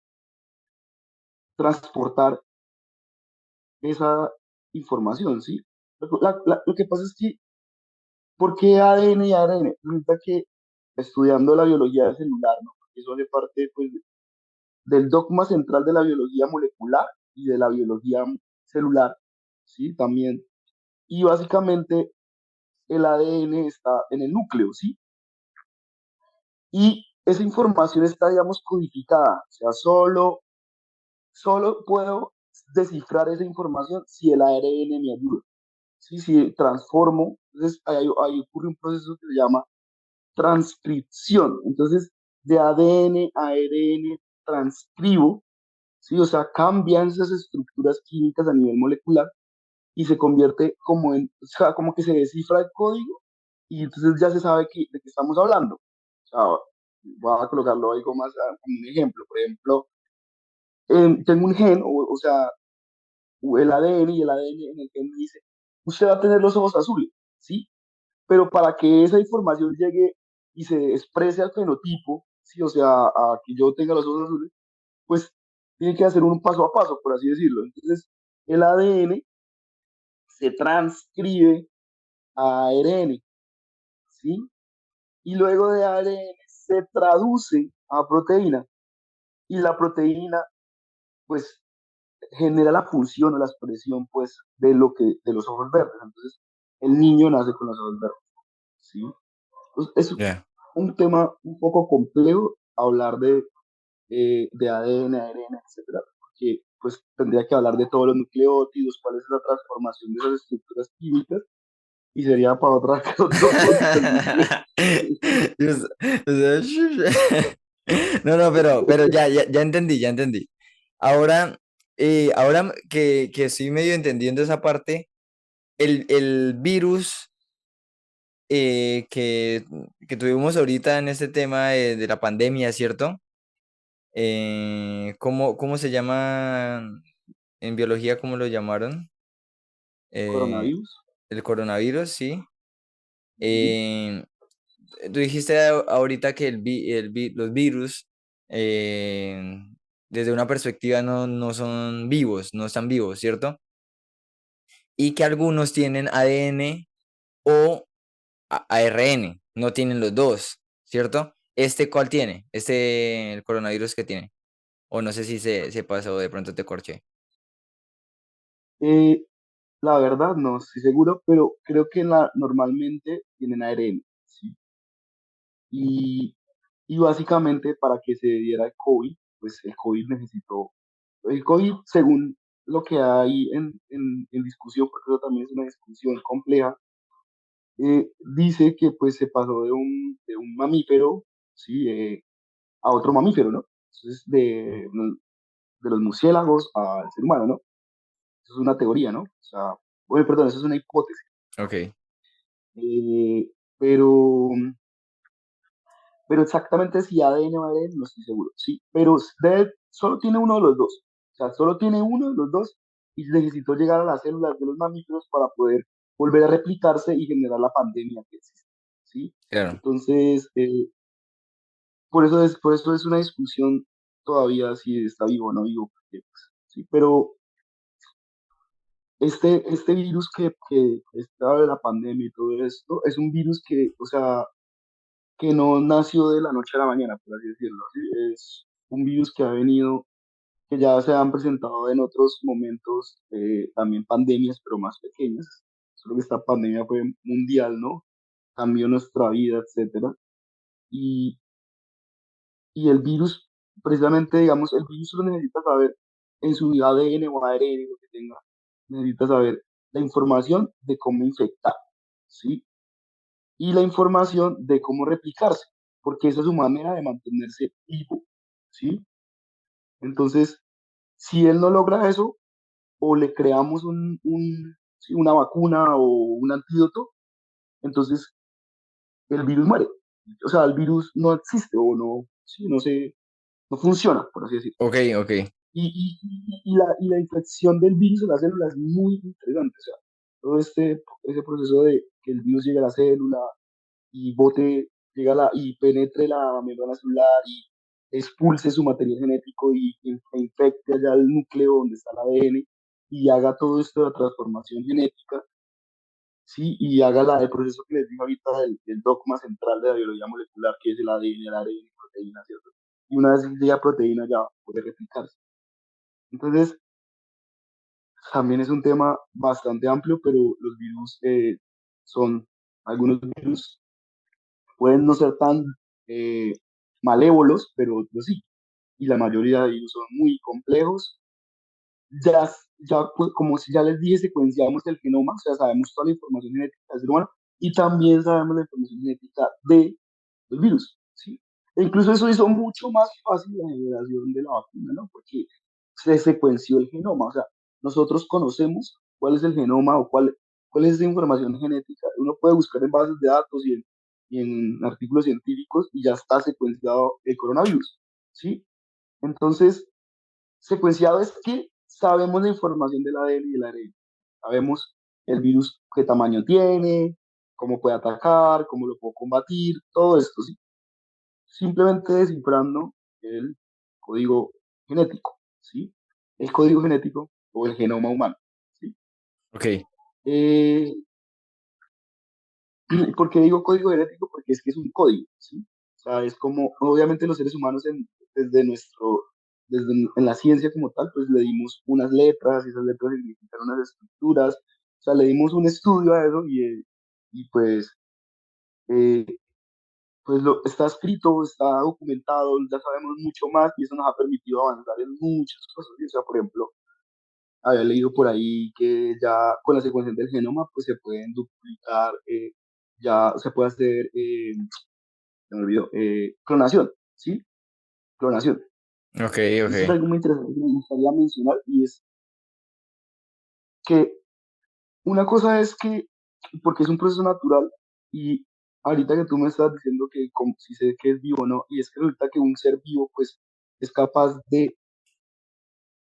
transportar esa información, ¿sí? Lo que pasa es que, ¿por qué ADN y ARN? Resulta que estudiando la biología celular, ¿no? Porque eso hace parte, pues, del dogma central de la biología molecular y de la biología celular, ¿sí? También. Y básicamente el ADN está en el núcleo, ¿sí? Y esa información está, digamos, codificada. O sea, solo puedo descifrar esa información si el ARN me ayuda. ¿Sí? Si transformo, entonces ahí ocurre un proceso que se llama transcripción. Entonces, de ADN a ARN transcribo, ¿sí? O sea, cambian esas estructuras químicas a nivel molecular y se convierte como o sea, como que se descifra el código y entonces ya se sabe de qué estamos hablando. O sea, voy a colocarlo algo más como un ejemplo. Por ejemplo, tengo un gen, o sea, el ADN y el ADN en el gen me dice, usted va a tener los ojos azules, ¿sí? Pero para que esa información llegue y se exprese al fenotipo, ¿sí? O sea, a que yo tenga los ojos azules, pues tiene que hacer un paso a paso, por así decirlo. Entonces, el ADN se transcribe a ARN, ¿sí? Y luego de ARN se traduce a proteína y la proteína, pues, genera la función o la expresión, pues, de los ojos verdes. Entonces, el niño nace con los ojos verdes, ¿sí? Pues, es Ya. un tema un poco complejo hablar de ADN, ARN, etcétera, porque pues tendría que hablar de todos los nucleótidos, cuál es la transformación de esas estructuras químicas, y sería para otra, otro podcast, yo creo. Yo- o sea, No, no, pero ya entendí, ya entendí. Ahora, ahora que estoy medio entendiendo esa parte, el virus que tuvimos ahorita en este tema de la pandemia, ¿cierto? ¿Cómo se llama en biología? ¿Cómo lo llamaron? Eh, Coronavirus. el coronavirus, sí. Sí, Eh, Tú dijiste ahorita que los virus, eh, desde una perspectiva, no son vivos, no están vivos, ¿cierto? Y que algunos tienen ADN o ARN, no tienen los dos, ¿cierto? ¿Este cuál tiene? El coronavirus que tiene. O no sé si se pasó, de pronto te corché. eh, la verdad no estoy seguro, pero creo que normalmente tienen ARN, ¿sí? Y, y básicamente para que se diera el COVID, pues el COVID según lo que hay en discusión, porque eso también es una discusión compleja, dice que pues se pasó de un mamífero, ¿sí? A otro mamífero, ¿no? Entonces, de los murciélagos al ser humano, ¿no? Eso es una teoría, ¿no? O sea, bueno, perdón, eso es una hipótesis. Ok, Eh, pero, pero exactamente si ADN o ADN no estoy seguro, sí, pero solo tiene uno de los dos, o sea, solo tiene uno de los dos y necesitó llegar a las células de los mamíferos para poder volver a replicarse y generar la pandemia que existe, ¿sí? claro. Entonces, por eso es una discusión todavía si está vivo o no vivo, porque, pues, sí, pero este virus que está de la pandemia y todo esto, es un virus que, o sea, que no nació de la noche a la mañana, por así decirlo, ¿sí? Es un virus que ha venido, que ya se han presentado en otros momentos, también pandemias, pero más pequeñas. Solo que esta pandemia fue mundial, ¿no? Cambió nuestra vida, etcétera. Y, y el virus, precisamente, digamos, el virus solo necesita saber en su ADN o ARN, lo que tenga, necesita saber la información de cómo infectar, ¿sí? Y la información de cómo replicarse, porque esa es su manera de mantenerse vivo, ¿sí? Entonces, si él no logra eso, o le creamos sí, una vacuna o un antídoto, entonces el virus muere. O sea, el virus no existe o no, sí, no funciona, por así decirlo. Ok, ok. Y la infección del virus en la célula es muy interesante. O sea, todo ese proceso de que el virus llegue a la célula, y bote, y penetre la membrana celular y expulse su material genético e infecte allá el núcleo donde está el ADN y haga todo esto de la transformación genética, ¿sí? Y haga el proceso que les dije ahorita del dogma central de la biología molecular, que es el ADN, el ARN, proteína, ¿cierto? Y una vez ya proteína ya puede replicarse. Entonces, también es un tema bastante amplio, pero los virus algunos virus pueden no ser tan eh, malévolos, pero otros sí. Y la mayoría de ellos son muy complejos. Ya pues, como si ya les dije, secuenciamos el genoma, o sea, sabemos toda la información genética del ser humano y también sabemos la información genética de los virus, ¿sí? E incluso eso hizo mucho más fácil la generación de la vacuna, ¿no? Porque se secuenció el genoma, o sea, nosotros conocemos cuál es el genoma o cuál es esa información genética. Uno puede buscar en bases de datos y en artículos científicos y ya está secuenciado el coronavirus, ¿sí? Entonces, secuenciado es que sabemos la información del ADN y del ARN. Sabemos el virus qué tamaño tiene, cómo puede atacar, cómo lo puedo combatir, todo esto, ¿sí? Simplemente descifrando el código genético, ¿sí? El código genético o el genoma humano, ¿sí? Ok. Eh, ¿Por qué digo código genético? Porque es que es un código, ¿sí? O sea, es como, obviamente los seres humanos desde en la ciencia como tal, pues le dimos unas letras y esas letras significan unas estructuras, o sea, le dimos un estudio a eso y pues eh, pues está escrito, está documentado, ya sabemos mucho más y eso nos ha permitido avanzar en muchas cosas. ¿Sí? O sea, por ejemplo, había leído por ahí que ya con la secuenciación del genoma, pues se pueden duplicar, ya se puede hacer, se me olvidó, clonación, ¿sí? Clonación. Ok, ok. Esto es algo muy interesante que me gustaría mencionar y es que una cosa es que, porque es un proceso natural y ahorita que tú me estás diciendo que si sé que es vivo o no, y es que resulta que un ser vivo pues es capaz de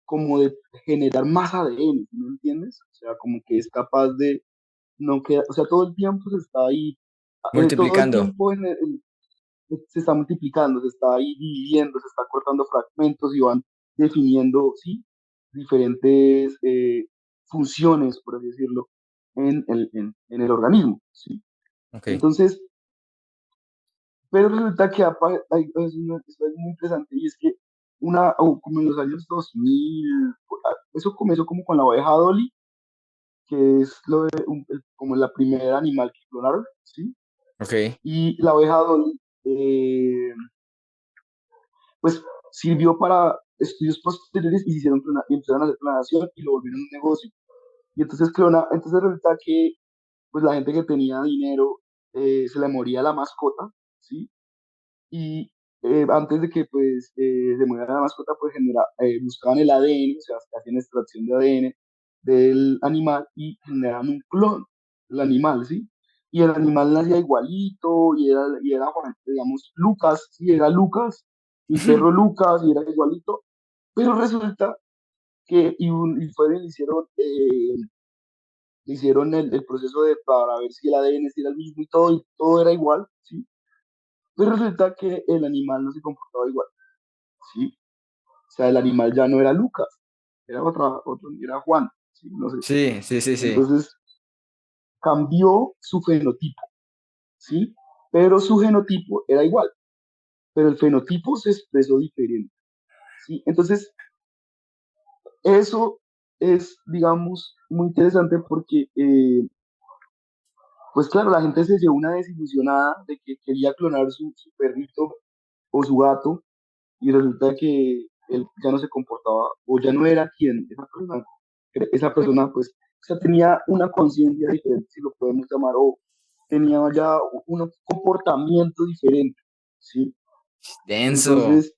como de generar más ADN, ¿sí? ¿Me entiendes? O sea, como que es capaz de no queda, o sea, todo el tiempo se está ahí, todo el Multiplicando. tiempo se está multiplicando, se está ahí dividiendo, se está cortando fragmentos y van definiendo, sí, diferentes funciones, por así decirlo, en el organismo, sí. Ok. Entonces, pero resulta que es algo muy interesante y es que como en los años 2000, eso comenzó como con la oveja Dolly, que es como la primera animal que clonaron, ¿sí? Ok. Y la oveja Dolly, pues sirvió para estudios posteriores y se hicieron y empezaron a hacer clonación y lo volvieron un negocio. Y entonces entonces resulta que pues la gente que tenía dinero se le moría la mascota, ¿sí? Y antes de que pues se muriera la mascota, pues buscaban el ADN, o sea, hacían extracción de ADN del animal y generaban un clon del animal, ¿sí? Y el animal nacía igualito y era, digamos, Lucas, sí, era Lucas, mi perro Lucas, y era igualito, pero resulta que, hicieron el proceso para ver si el ADN sí era el mismo y todo era igual, ¿sí? Pero resulta que el animal no se comportaba igual, ¿sí? O sea, el animal ya no era Lucas, era Juan, ¿sí? No sé. Sí, sí, sí, sí. Entonces cambió su fenotipo, ¿sí? Pero su genotipo era igual, pero el fenotipo se expresó diferente, ¿sí? Entonces, eso es, digamos, muy interesante porque, pues claro, la gente se llevó una desilusionada de que quería clonar su perrito o su gato y resulta que él ya no se comportaba o ya no era quien esa persona pues, o sea, tenía una conciencia diferente, si lo podemos llamar, o tenía ya un comportamiento diferente, ¿sí? Denso. Entonces,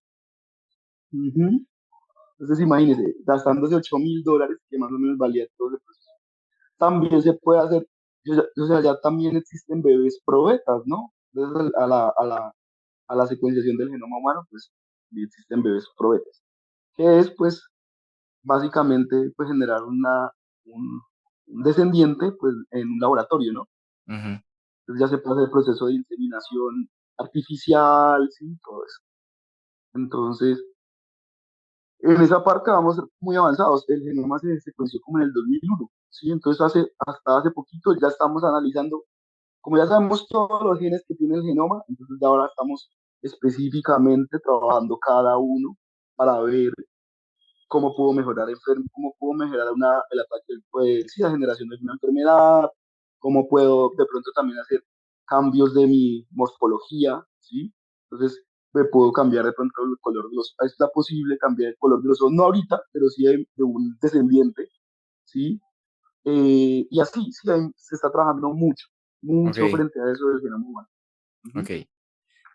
ujú, entonces imagínese, gastándose $8.000, que más o menos valía todo ese proceso. También se puede hacer, o sea, ya también existen bebés probetas, ¿no? Entonces, a la secuenciación del genoma humano, pues, existen bebés probetas, que es, pues, básicamente pues generar un descendiente pues en un laboratorio, ¿no? Ujú. Entonces ya se puede hacer el proceso de inseminación artificial, sí, todo eso. Entonces, en esa parte vamos muy avanzados. El genoma se secuenció como en el 2001, sí, entonces hasta hace poquito ya estamos analizando, como ya sabemos todos los genes que tiene el genoma, entonces ya ahora estamos específicamente trabajando cada uno para ver cómo puedo mejorar el ataque, pues, sí, la generación de una enfermedad, cómo puedo de pronto también hacer cambios de mi morfología, ¿sí? Entonces, me puedo cambiar de pronto el color de los, está posible cambiar el color de los ojos, no ahorita, pero sí de un descendiente, ¿sí? Y así, sí, se está trabajando mucho, mucho Ok, frente a eso del genoma humano. Ujú. ok.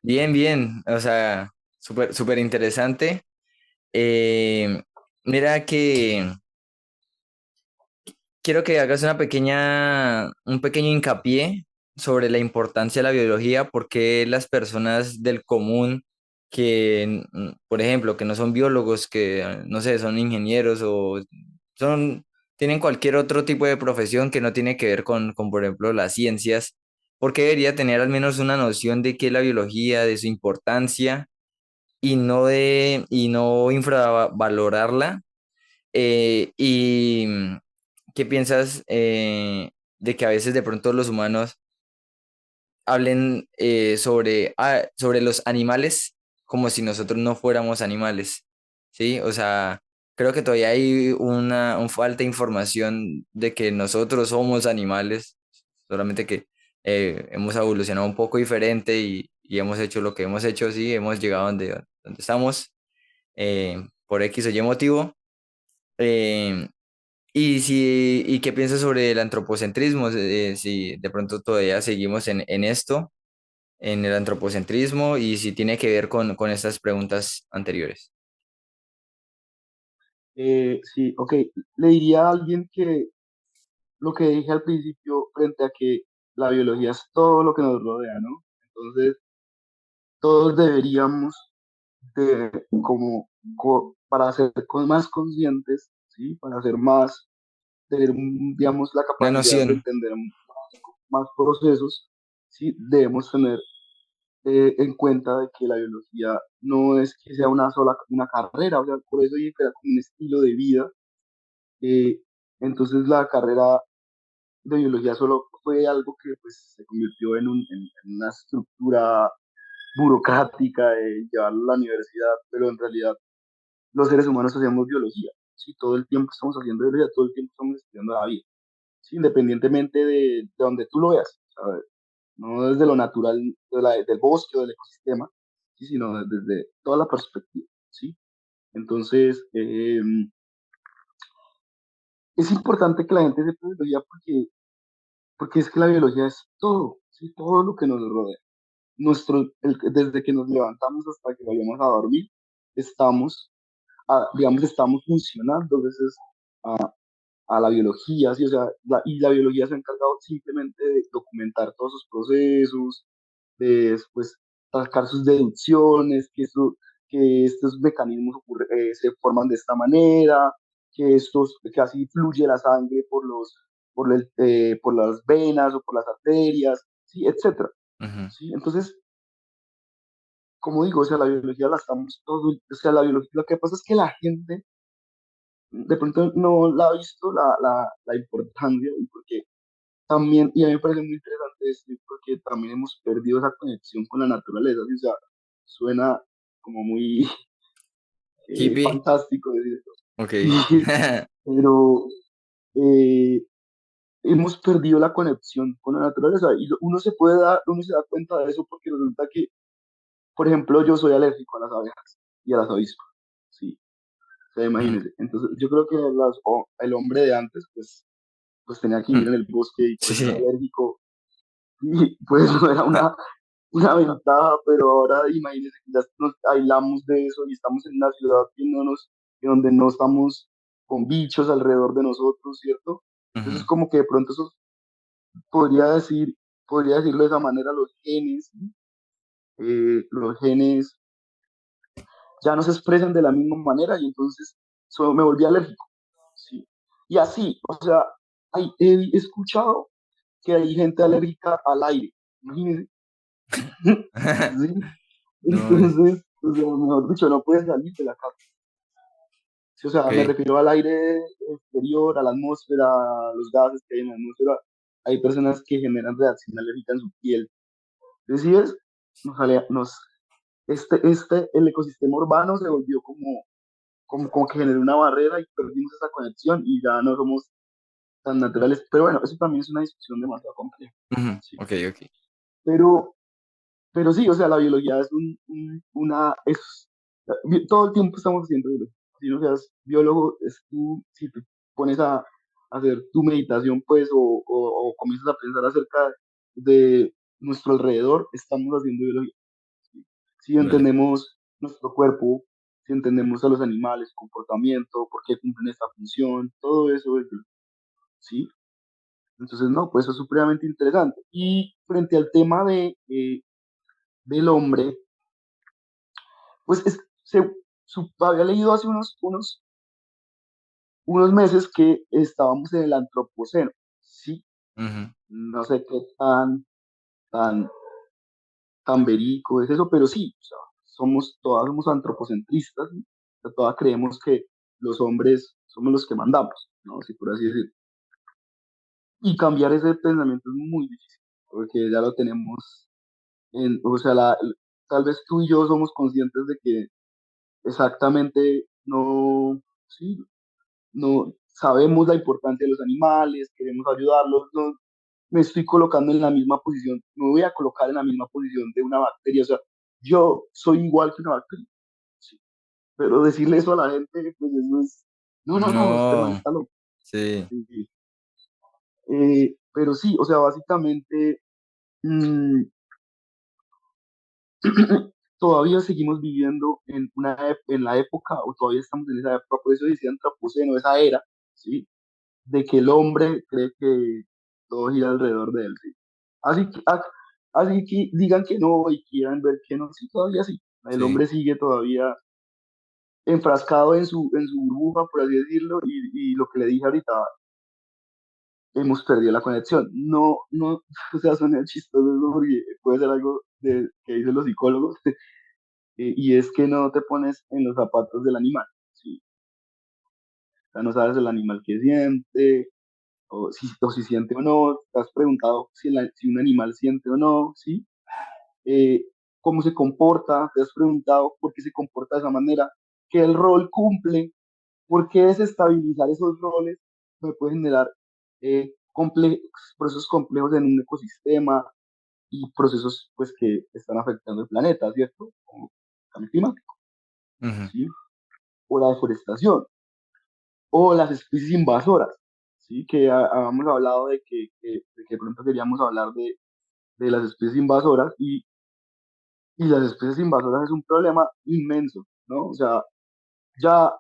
Bien, bien. O sea, súper, súper interesante. Eh, Mira que quiero que hagas un pequeño hincapié sobre la importancia de la biología, porque las personas del común por ejemplo, que no son biólogos, que no sé, son ingenieros o son, tienen cualquier otro tipo de profesión que no tiene que ver por ejemplo, las ciencias, porque debería tener al menos una noción de qué es la biología, de su importancia y no infravalorarla. Y ¿qué piensas de que a veces de pronto los humanos hablen sobre los animales como si nosotros no fuéramos animales? ¿Sí? O sea, creo que todavía hay una falta de información de que nosotros somos animales, solamente que hemos evolucionado un poco diferente y hemos hecho lo que hemos hecho, sí, hemos llegado donde estamos por X o Y motivo. Eh, ¿Y qué piensas sobre el antropocentrismo? Si de pronto todavía seguimos en esto, en el antropocentrismo, y si tiene que ver con estas preguntas anteriores. Sí, ok. Le diría a alguien que lo que dije al principio frente a que la biología es todo lo que nos rodea, ¿no? Entonces, todos deberíamos de, para ser más conscientes, ¿sí? Para ser más, tener, digamos, la La capacidad de noción. entender más procesos, ¿sí? Debemos tener en cuenta de que la biología no es que sea una carrera, o sea, por eso dije que era como un estilo de vida. eh, entonces la carrera de biología solo fue algo que pues se convirtió en una estructura burocrática de llevarlo a la universidad, pero en realidad los seres humanos hacemos biología, ¿sí? Todo el tiempo estamos haciendo biología, todo el tiempo estamos estudiando la vida, ¿sí? Independientemente de donde tú lo veas, ¿sabes? No desde lo natural del bosque o del ecosistema, ¿sí? Sino desde toda la perspectiva, ¿sí? Entonces, es importante que la gente sepa biología porque es que la biología es todo, ¿sí? Todo lo que nos rodea. Desde que nos levantamos hasta que vayamos a dormir, estamos, digamos, estamos funcionando veces a la biología, ¿sí? O sea, y la biología se ha encargado simplemente de documentar todos sus procesos, de después sacar sus deducciones, que estos mecanismos se forman de esta manera, que así fluye la sangre por las venas o por las arterias, ¿sí? Etcétera, Ujú. ¿sí? Entonces, como digo, o sea, la biología la estamos todo, o sea, la biología, lo que pasa es que la gente de pronto no la ha visto la importancia, y porque también, y a mí me parece muy interesante esto, porque también hemos perdido esa conexión con la naturaleza, ¿sí? O sea, suena como muy Hippie. fantástico decir esto, Ok. sí, pero eh, hemos perdido la conexión con la naturaleza, y uno se da cuenta de eso porque resulta que, por ejemplo, yo soy alérgico a las abejas y a las avispas, ¿sí? O sea, Ujú. imagínense. Entonces, yo creo que el hombre de antes, pues tenía que vivir en el bosque y Sí, pues era sí. alérgico y pues no era una ventaja, pero ahora imagínense que ya nos aislamos de eso y estamos en una ciudad en donde no estamos con bichos alrededor de nosotros, ¿cierto? Entonces, Ujú. como que de pronto eso podría decir, podría decirlo de esa manera, los genes ya no se expresan de la misma manera y entonces me volví alérgico, ¿sí? Y así, o sea, he escuchado que hay gente alérgica al aire, imagínense. Sí, No, entonces, o sea, mejor dicho, no puedes salir de la casa. Sí, o sea, me ok. refiero al aire exterior, a la atmósfera, a los gases que hay en la atmósfera. Hay personas que generan reacción alérgica en su piel. Entonces, sí es, el ecosistema urbano se volvió como que generó una barrera y perdimos esa conexión y ya no somos tan naturales. Pero bueno, eso también es una discusión demasiado compleja. Ujú. Sí. Ok, ok. Pero, pero sí, o sea, la biología es todo el tiempo estamos haciendo biología. Si no seas biólogo, si te pones a hacer tu meditación, pues, o comienzas a pensar acerca de nuestro alrededor, estamos haciendo biología. Si Vale. entendemos nuestro cuerpo, si entendemos a los animales, comportamiento, por qué cumplen esta función, todo eso es biología, ¿sí? Entonces, no, pues eso es supremamente interesante. Y frente al tema del hombre, pues había leído hace unos meses que estábamos en el antropoceno, ¿sí? Ujú. No sé qué tan, tan verídico es eso, pero sí, o sea, todas somos antropocentristas, ¿sí? O sea, todas creemos que los hombres somos los que mandamos, ¿no? Si por así decirlo. Y cambiar ese pensamiento es muy difícil, porque ya lo tenemos o sea, tal vez tú y yo somos conscientes de que exactamente no, sí, no sabemos la importancia de los animales, queremos ayudarlos, ¿no? me estoy colocando en la misma posición, me voy a colocar en la misma posición de una bacteria, o sea, yo soy igual que una bacteria, sí, pero decirle eso a la gente, pues eso es, no, no, no, este man No, está loco. sí, Sí, sí. Pero sí, o sea, básicamente mm, todavía seguimos viviendo en la época, o todavía estamos en esa época, por eso decía antropoceno, esa era, ¿sí? De que el hombre cree que todo gira alrededor de él, ¿sí? Así que digan que no y quieran ver que no, sí, todavía sí. El sí. hombre sigue todavía enfrascado en su burbuja, por así decirlo, y lo que le dije ahorita, hemos perdido la conexión. No, no, o sea, suena chistoso eso porque puede ser algo que dicen los psicólogos, y es que no te pones en los zapatos del animal, ¿sí? O sea, no sabes el animal que siente, o si siente o no, te has preguntado si un animal siente o no, ¿sí? Eh, cómo se comporta, te has preguntado por qué se comporta de esa manera, qué el rol cumple, por qué desestabilizar esos roles me puede generar procesos complejos en un ecosistema y procesos pues que están afectando el planeta, ¿cierto? Como el cambio climático, Ujú. ¿sí? O la deforestación, o las especies invasoras, ¿sí? Que habíamos hablado de que pronto queríamos hablar de las especies invasoras y las especies invasoras es un problema inmenso, ¿no? O sea, ya,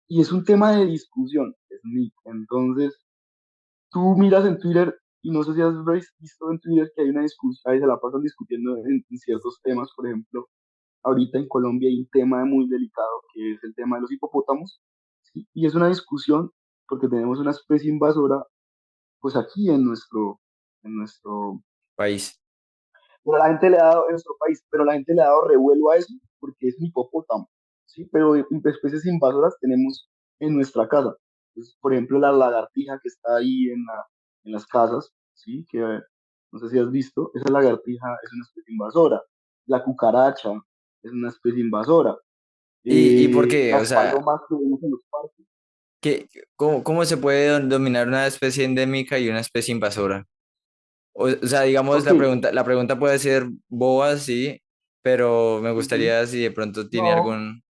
y es un tema de discusión, es entonces, tú miras en Twitter y no sé si has visto en Twitter que hay una discusión, ahí se la pasan discutiendo en ciertos temas, por ejemplo, ahorita en Colombia hay un tema muy delicado que es el tema de los hipopótamos, ¿sí? Y es una discusión porque tenemos una especie invasora, pues aquí en nuestro, País. pero la gente le ha dado, en nuestro país, pero la gente le ha dado revuelo a eso porque es un hipopótamo, ¿sí? Pero especies invasoras tenemos en nuestra casa. Entonces, por ejemplo, la lagartija que está ahí en las casas, ¿sí? Que no sé si has visto, esa lagartija es una especie invasora. La cucaracha es una especie invasora. Y por qué? O Las sea, palomas que vemos en los parques. ¿cómo se puede dominar una especie endémica y una especie invasora? O sea, digamos, Ok, la pregunta puede ser boba, sí, pero me ujú, gustaría si de pronto tiene no, algún...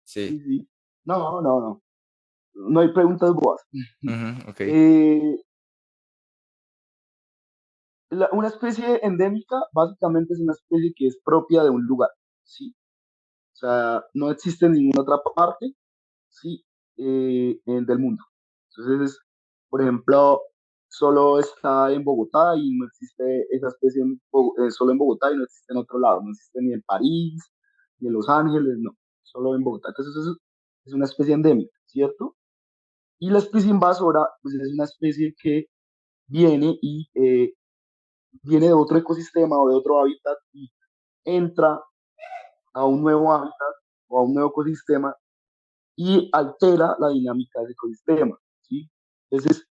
Sí, sí, sí. No, no, no. No hay preguntas boas. ujú, ok, Eh, una especie endémica básicamente es una especie que es propia de un lugar, ¿sí? O sea, no existe en ninguna otra parte, ¿sí? Del mundo. Entonces, por ejemplo, solo está en Bogotá y no existe esa especie solo en Bogotá y no existe en otro lado, no existe ni en París, ni en Los Ángeles, no, solo en Bogotá. Entonces, eso es una especie endémica, ¿cierto? Y la especie invasora, pues es una especie que viene y viene de otro ecosistema o de otro hábitat y entra a un nuevo hábitat o a un nuevo ecosistema y altera la dinámica del ecosistema, ¿sí? Entonces,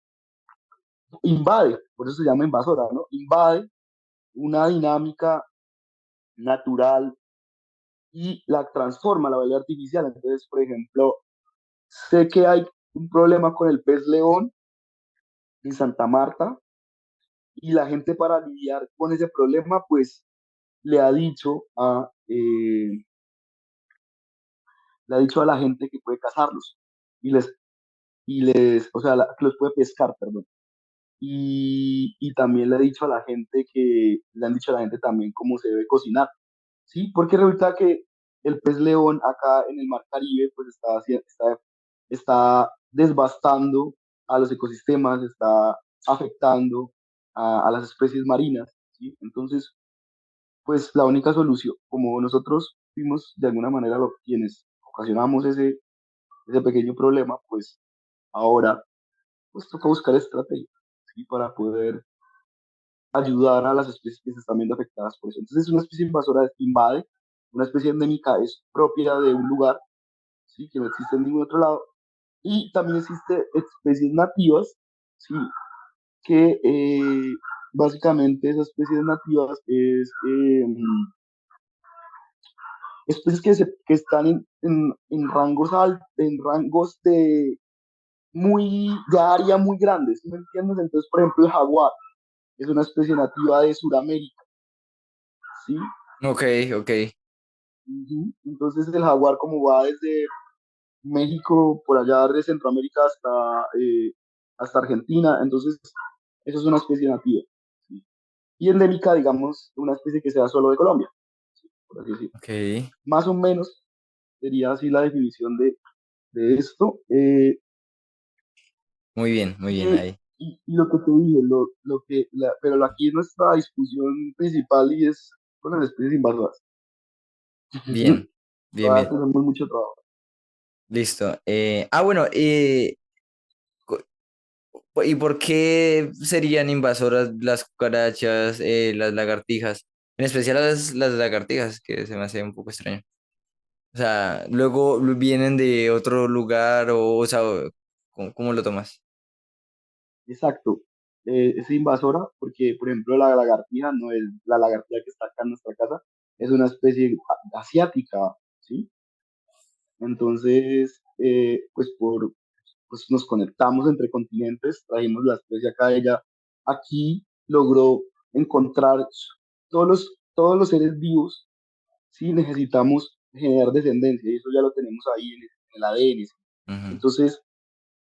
invade, por eso se llama invasora, ¿no? Invade una dinámica natural y la transforma, la vuelve artificial. Entonces, por ejemplo, sé que hay un problema con el pez león en Santa Marta y la gente para lidiar con ese problema, pues le ha dicho a la gente que puede cazarlos y o sea, que los puede pescar, perdón. Y también le ha dicho a la gente le han dicho a la gente también cómo se debe cocinar, ¿sí? Porque resulta que el pez león acá en el mar Caribe, pues está devastando a los ecosistemas, está afectando a las especies marinas, ¿sí? Entonces, pues la única solución, como nosotros fuimos de alguna manera quienes ocasionamos ese pequeño problema, pues ahora pues toca buscar estrategias, ¿sí? Para poder ayudar a las especies que se están viendo afectadas por eso. Entonces, una especie invasora invade, una especie endémica es propia de un lugar, ¿sí? Que no existe en ningún otro lado, y también existe especies nativas, ¿sí? Que básicamente esas especies nativas especies que están en rangos altos, en rangos de área muy grandes, ¿sí me entiendes? Entonces, por ejemplo, el jaguar. es una especie nativa de Sudamérica, ¿sí? Ok, ok. Ujú. Entonces el jaguar como va desde México, por allá de Centroamérica hasta Argentina, entonces eso es una especie nativa, ¿sí? Y endémica, digamos, una especie que sea solo de Colombia, ¿sí? Por así decirlo. Ok. Más o menos sería así la definición de esto. Muy bien Y, ahí. y lo que te dije, pero aquí nuestra discusión principal y es con las especies invasoras. Bien, bien, Todavía bien. tenemos mucho trabajo. Listo. Bueno, cu- ¿y por qué serían invasoras las cucarachas, las lagartijas? En especial las lagartijas, que se me hace un poco extraño. O sea, luego vienen de otro lugar o sea, ¿cómo lo tomas? Exacto. Es invasora porque, por ejemplo, la lagartija no es la lagartija que está acá en nuestra casa, es una especie asiática, ¿sí? Entonces, pues nos conectamos entre continentes, trajimos la especie acá, ella aquí logró encontrar todos los seres vivos, ¿sí? Necesitamos generar descendencia y eso ya lo tenemos ahí en el ADN. ¿Sí? Ujú. Entonces,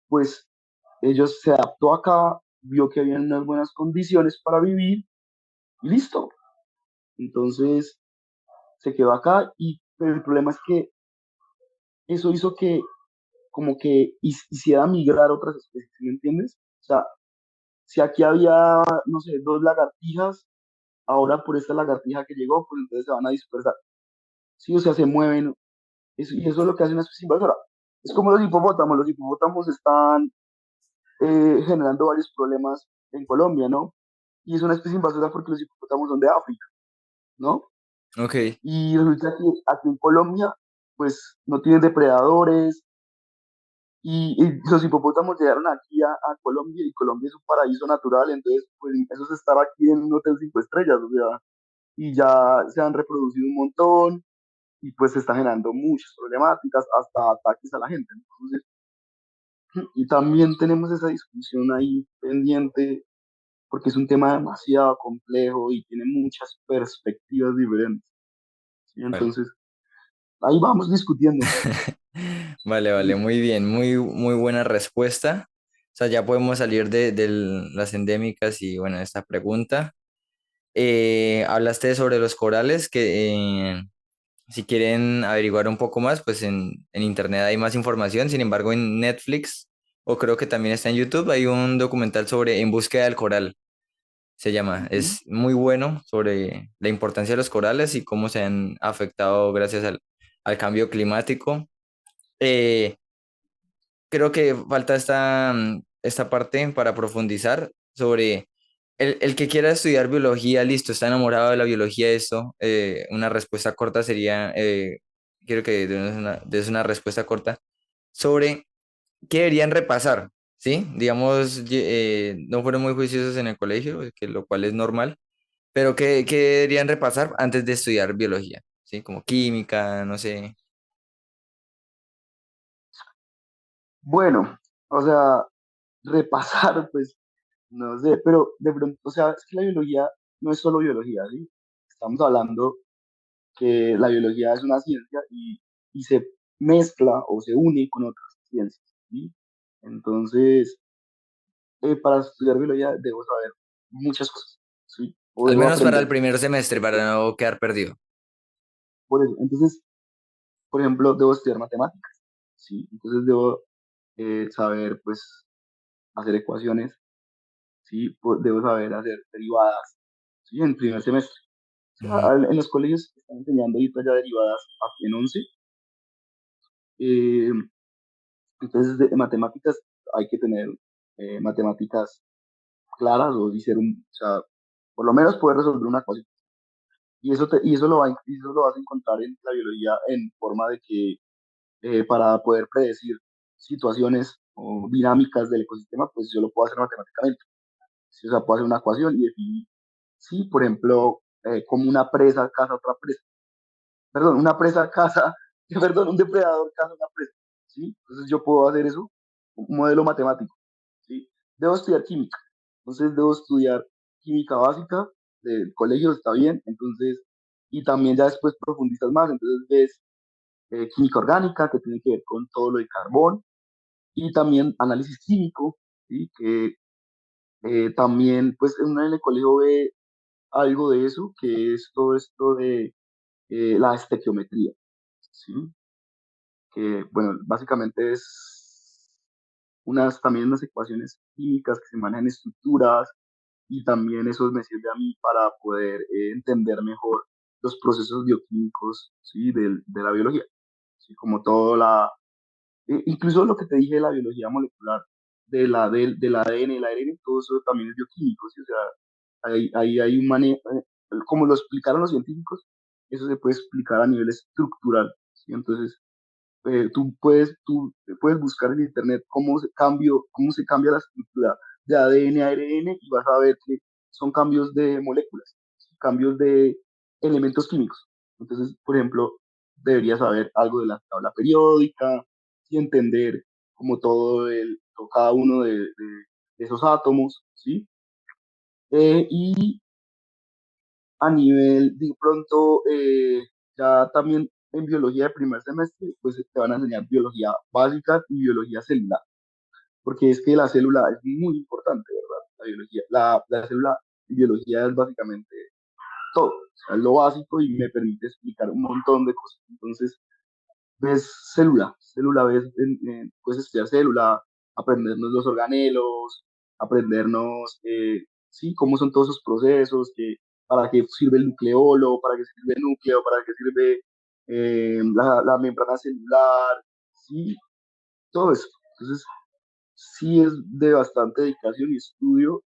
pues ellos se adaptó acá, vio que había unas buenas condiciones para vivir y listo. Entonces se quedó acá pero el problema es que eso hizo que como que hiciera migrar otras especies, ¿sí? ¿Me entiendes? O sea, si aquí había, no sé, dos lagartijas, ahora por esta lagartija que llegó, pues entonces se van a dispersar. Sí, o sea, se mueven. Y eso es lo que hace una especie invasora. Es como los hipopótamos. Los hipopótamos están generando varios problemas en Colombia, ¿no? Y es una especie invasora porque los hipopótamos son de África, ¿no? Ok. Y resulta que aquí en Colombia, pues no tienen depredadores y los hipopótamos llegaron aquí a Colombia y Colombia es un paraíso natural, entonces, pues eso es estar aquí en un hotel 5 estrellas, o sea, y ya se han reproducido un montón y pues se están generando muchas problemáticas, hasta ataques a la gente. Entonces, y también tenemos esa discusión ahí pendiente porque es un tema demasiado complejo y tiene muchas perspectivas diferentes. ¿Sí? Vale. Entonces, ahí vamos discutiendo. Vale, vale, muy bien, muy buena respuesta. O sea, ya podemos salir de las endémicas y bueno, esta pregunta. Hablaste sobre los corales, que si quieren averiguar un poco más, pues en internet hay más información. Sin embargo, en Netflix, o creo que también está en YouTube, hay un documental sobre En búsqueda del coral, se llama. Ujú. Es muy bueno sobre la importancia de los corales y cómo se han afectado gracias al cambio climático. Eh, Creo que falta esta parte para profundizar sobre el que quiera estudiar biología, listo, está enamorado de la biología, esto, una respuesta corta sería, quiero que des una respuesta corta sobre qué deberían repasar, ¿sí? Digamos, no fueron muy juiciosos en el colegio, que lo cual es normal, pero qué deberían repasar antes de estudiar biología, ¿sí? Como química, no sé. Bueno, o sea, repasar, pues, no sé, pero de pronto, o sea, es que la biología no es solo biología, ¿sí? Estamos hablando que la biología es una ciencia y se mezcla o se une con otras ciencias, ¿sí? Entonces, para estudiar biología debo saber muchas cosas, ¿sí? O Al debo menos para aprender el primer semestre, para no quedar perdido. por eso. Entonces, por ejemplo, debo estudiar matemáticas, ¿sí? Entonces debo saber, pues, hacer ecuaciones, ¿sí? Debo saber hacer derivadas, ¿sí? En primer semestre. O sea, Ujú. en los colegios están enseñando ahorita ya derivadas en 11. eh, entonces, de matemáticas hay que tener matemáticas claras o sea, por lo menos poder resolver una ecuación. Y eso lo vas a encontrar en la biología en forma de que para poder predecir situaciones o dinámicas del ecosistema, pues yo lo puedo hacer matemáticamente. Sí, o sea, puedo hacer una ecuación y definir, sí, por ejemplo, como una presa caza otra presa. Perdón, una presa caza, perdón, un depredador caza una presa. ¿Sí? Entonces yo puedo hacer eso, un modelo matemático. ¿Sí? Debo estudiar química. Entonces debo estudiar química básica del colegio, está bien, entonces, y también ya después profundizas más, entonces ves química orgánica, que tiene que ver con todo lo de carbón, y también análisis químico, ¿sí? Que también, pues, uno en el colegio ve algo de eso, que es todo esto de la estequiometría, ¿sí? Que, bueno, básicamente es también unas ecuaciones químicas que se manejan en estructuras, y también eso me sirve a mí para poder entender mejor los procesos bioquímicos, ¿sí? De la biología, ¿sí? Como todo incluso lo que te dije de la biología molecular, del ADN, el ARN, todo eso también es bioquímico, ¿sí? O sea, ahí hay un manejo, como lo explicaron los científicos, eso se puede explicar a nivel estructural, ¿sí? Entonces, tú puedes buscar en internet cómo se cambia la estructura de ADN a ARN, y vas a ver que son cambios de moléculas, cambios de elementos químicos. Entonces, por ejemplo, deberías saber algo de la tabla periódica y entender como cada uno de esos átomos, ¿sí? Y a nivel, de pronto, ya también en biología de primer semestre, pues te van a enseñar biología básica y biología celular, porque es que la célula es muy importante, ¿verdad? La biología, la célula y biología es básicamente todo, o sea, es lo básico y me permite explicar un montón de cosas. Entonces, ves célula, puedes estudiar célula, aprendernos los organelos, aprendernos, sí, cómo son todos esos procesos, para qué sirve el nucleolo, para qué sirve el núcleo, para qué sirve la membrana celular, sí, todo eso. Entonces, sí es de bastante dedicación y estudio,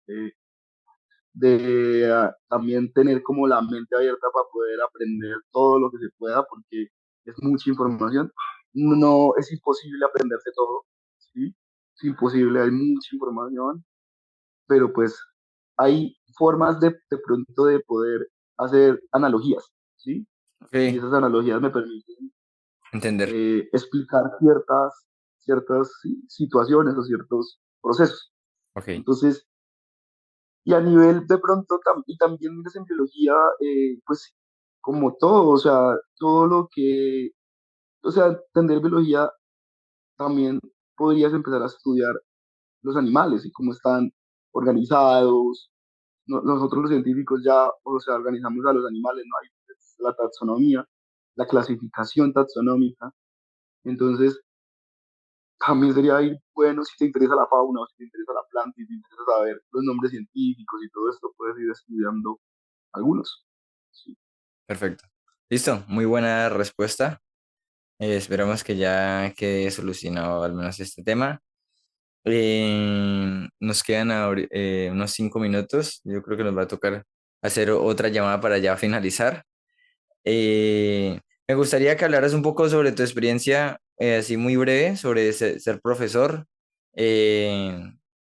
de también tener como la mente abierta para poder aprender todo lo que se pueda, porque es mucha información. No, es imposible aprenderse todo, ¿sí? Es imposible, hay mucha información, pero pues hay formas de pronto de poder hacer analogías, ¿sí? Y Ok, esas analogías me permiten entender. explicar ciertas sí, situaciones o ciertos procesos. Ok. Entonces, y a nivel de pronto, y también miras en biología, pues como todo, o sea, todo lo que, o sea, entender biología también podrías empezar a estudiar los animales y cómo están organizados. Nosotros los científicos ya, o sea, organizamos a los animales, ¿no? Hay la taxonomía, la clasificación taxonómica. Entonces, también sería ahí bueno si te interesa la fauna o si te interesa la planta y te interesa saber los nombres científicos y todo esto, puedes ir estudiando algunos. Sí. Perfecto. Listo, muy buena respuesta. Esperamos que ya quede solucionado al menos este tema. Nos quedan unos 5 minutos. Yo creo que nos va a tocar hacer otra llamada para ya finalizar. Me gustaría que hablaras un poco sobre tu experiencia, así muy breve, sobre ser profesor eh,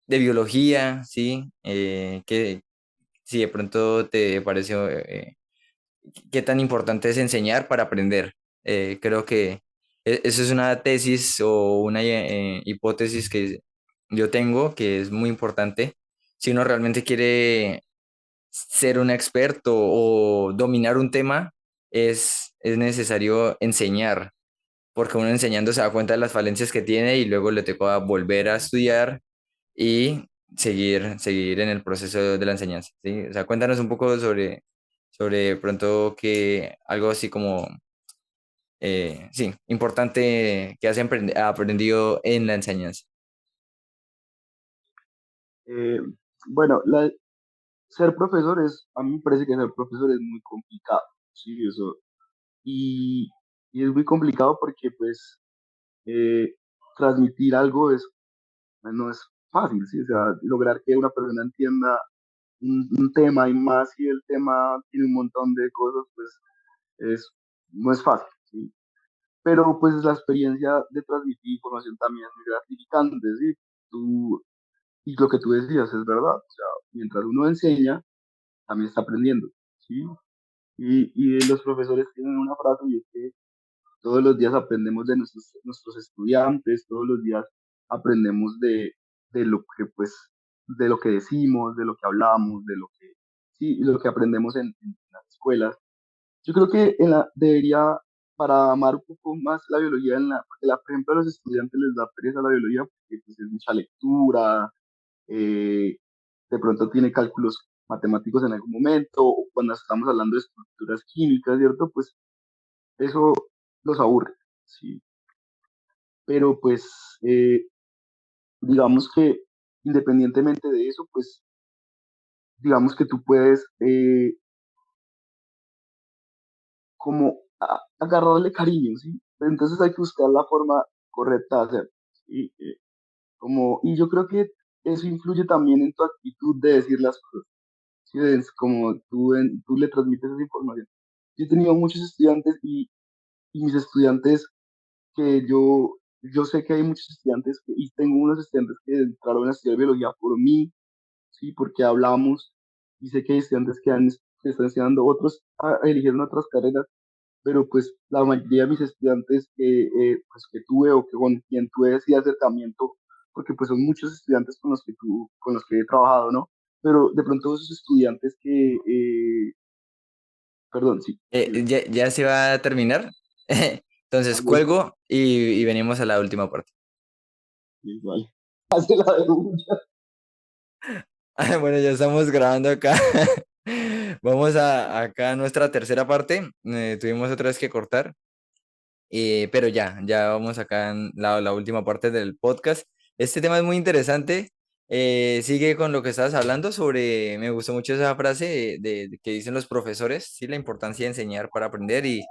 de biología, ¿sí? Que si de pronto te pareció, qué tan importante es enseñar para aprender. Creo que eso es una tesis o una hipótesis que yo tengo que es muy importante. Si uno realmente quiere ser un experto o dominar un tema, es necesario enseñar, porque uno enseñando se da cuenta de las falencias que tiene y luego le toca volver a estudiar y seguir en el proceso de la enseñanza, ¿sí? O sea, cuéntanos un poco sobre de pronto que algo así como, sí, importante que has aprendido en la enseñanza. Eh, bueno, ser profesor a mí me parece que ser profesor es muy complicado, ¿sí? Eso, y, y es muy complicado porque, pues, eh, transmitir algo no es fácil, ¿sí? O sea, lograr que una persona entienda un tema, y más si el tema tiene un montón de cosas, pues, no es fácil, ¿sí? Pero, pues, la experiencia de transmitir información también es muy gratificante, ¿sí? Tú, y lo que tú decías es verdad, o sea, mientras uno enseña, también está aprendiendo, ¿sí? Y los profesores tienen una frase, y es que todos los días aprendemos de nuestros estudiantes, todos los días aprendemos de lo que, pues, de lo que decimos, de lo que hablamos, ¿sí? Y lo que aprendemos en las escuelas. Yo creo que debería, para amar un poco más la biología, porque por ejemplo a los estudiantes les da pereza la biología porque pues, es mucha lectura, eh, de pronto tiene cálculos matemáticos en algún momento, o cuando estamos hablando de estructuras químicas, ¿cierto? Pues eso los aburre, ¿sí? Pero pues digamos que independientemente de eso, pues digamos que tú puedes como agarrarle cariño, ¿sí? Entonces hay que buscar la forma correcta de hacerlo, ¿sí? Y yo creo que eso influye también en tu actitud de decir las cosas, ¿sí? Es como tú le transmites esa información. Yo he tenido muchos estudiantes y mis estudiantes que yo sé que hay muchos estudiantes y tengo unos estudiantes que entraron a estudiar biología por mí, ¿sí? Porque hablamos y sé que hay estudiantes que están estudiando, otros eligieron otras carreras, pero pues la mayoría de mis estudiantes pues, que tuve o que con quien tuve ese acercamiento, porque pues son muchos estudiantes con los que he trabajado, ¿no? Pero de pronto esos estudiantes perdón, sí, Ya se va a terminar. Entonces vale, cuelgo y venimos a la última parte. igual, hace la de bulla. Bueno, ya estamos grabando acá. Vamos acá a nuestra tercera parte. Tuvimos otra vez que cortar. Pero ya vamos acá en la última parte del podcast. Este tema es muy interesante. Sigue con lo que estabas hablando sobre, me gustó mucho esa frase de que dicen los profesores, sí, la importancia de enseñar para aprender y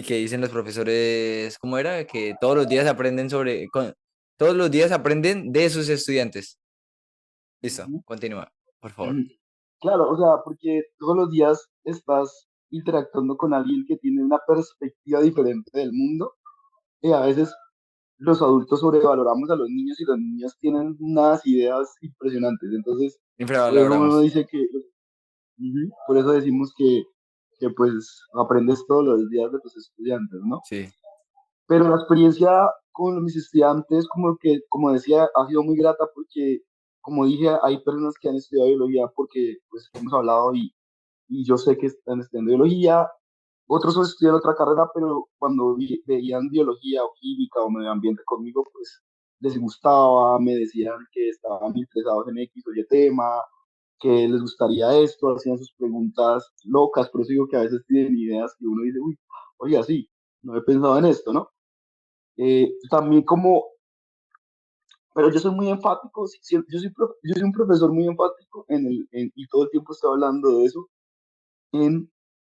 que dicen los profesores, ¿cómo era? Que todos los días aprenden todos los días aprenden de sus estudiantes. Listo, Ujú, continúa, por favor. ujú. Claro, o sea, porque todos los días estás interactuando con alguien que tiene una perspectiva diferente del mundo y a veces los adultos sobrevaloramos a los niños y los niños tienen unas ideas impresionantes. Entonces, por eso uno Infravaloramos. dice que, ujú, por eso decimos que pues aprendes todos los días de tus estudiantes, ¿no? Sí. Pero la experiencia con mis estudiantes, como que, como decía, ha sido muy grata porque, como dije, hay personas que han estudiado biología porque pues hemos hablado y yo sé que están estudiando biología, otros estudian otra carrera, pero cuando veían biología o química o medio ambiente conmigo, pues les gustaba, me decían que estaban interesados en X o Y tema, que les gustaría esto, hacían sus preguntas locas, por eso digo que a veces tienen ideas que uno dice, uy, oye, sí, no he pensado en esto, ¿no? También como, pero yo soy muy enfático, yo soy un profesor muy enfático y todo el tiempo estoy hablando de eso, en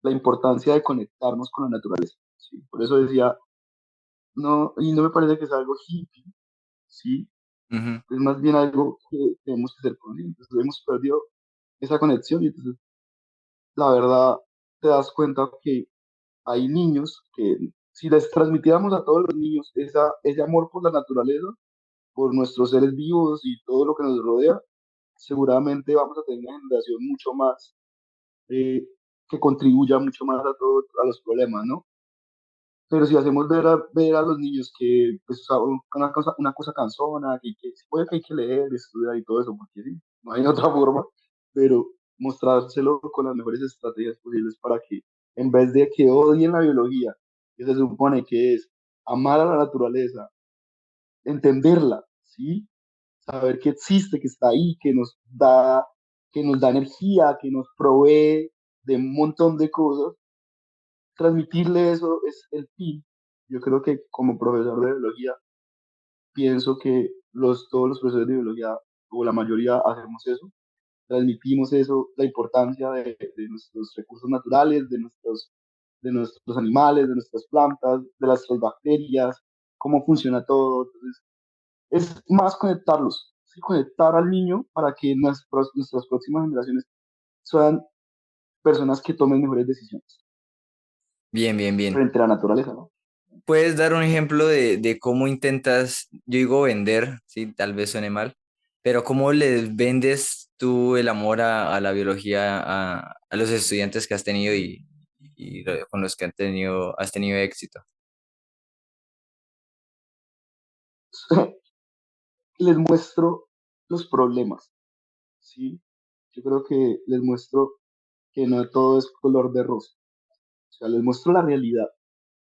la importancia de conectarnos con la naturaleza, ¿sí? Por eso decía, no, y no me parece que sea algo hippie, ¿sí? Ujú. Es más bien algo que tenemos que ser conscientes. Hemos perdido esa conexión y entonces, la verdad, te das cuenta que hay niños que si les transmitiéramos a todos los niños ese amor por la naturaleza, por nuestros seres vivos y todo lo que nos rodea, seguramente vamos a tener una generación mucho más, eh, que contribuya mucho más a los problemas, ¿no? Pero si hacemos ver a los niños que pues, una cosa cansona, puede que hay que leer, estudiar y todo eso, porque sí, no hay otra forma, pero mostrárselo con las mejores estrategias posibles para que en vez de que odien la biología, que se supone que es amar a la naturaleza, entenderla, ¿sí? Saber que existe, que está ahí, que nos da energía, que nos provee de un montón de cosas, transmitirle eso es el fin. Yo creo que como profesor de biología, pienso que todos los profesores de biología, o la mayoría, hacemos eso, transmitimos eso, la importancia de nuestros recursos naturales, de nuestros animales, de nuestras plantas, de nuestras bacterias, cómo funciona todo. Entonces, es más conectarlos, ¿sí? Conectar al niño para que nuestras próximas generaciones sean personas que tomen mejores decisiones Bien, bien, bien. frente a la naturaleza, ¿no? ¿Puedes dar un ejemplo de cómo intentas, yo digo vender, sí, tal vez suene mal, pero cómo les vendes tú el amor a la biología a los estudiantes que has tenido y con los que has tenido éxito? Les muestro los problemas, ¿sí? Yo creo que les muestro que no todo es color de rosa. O sea, les muestro la realidad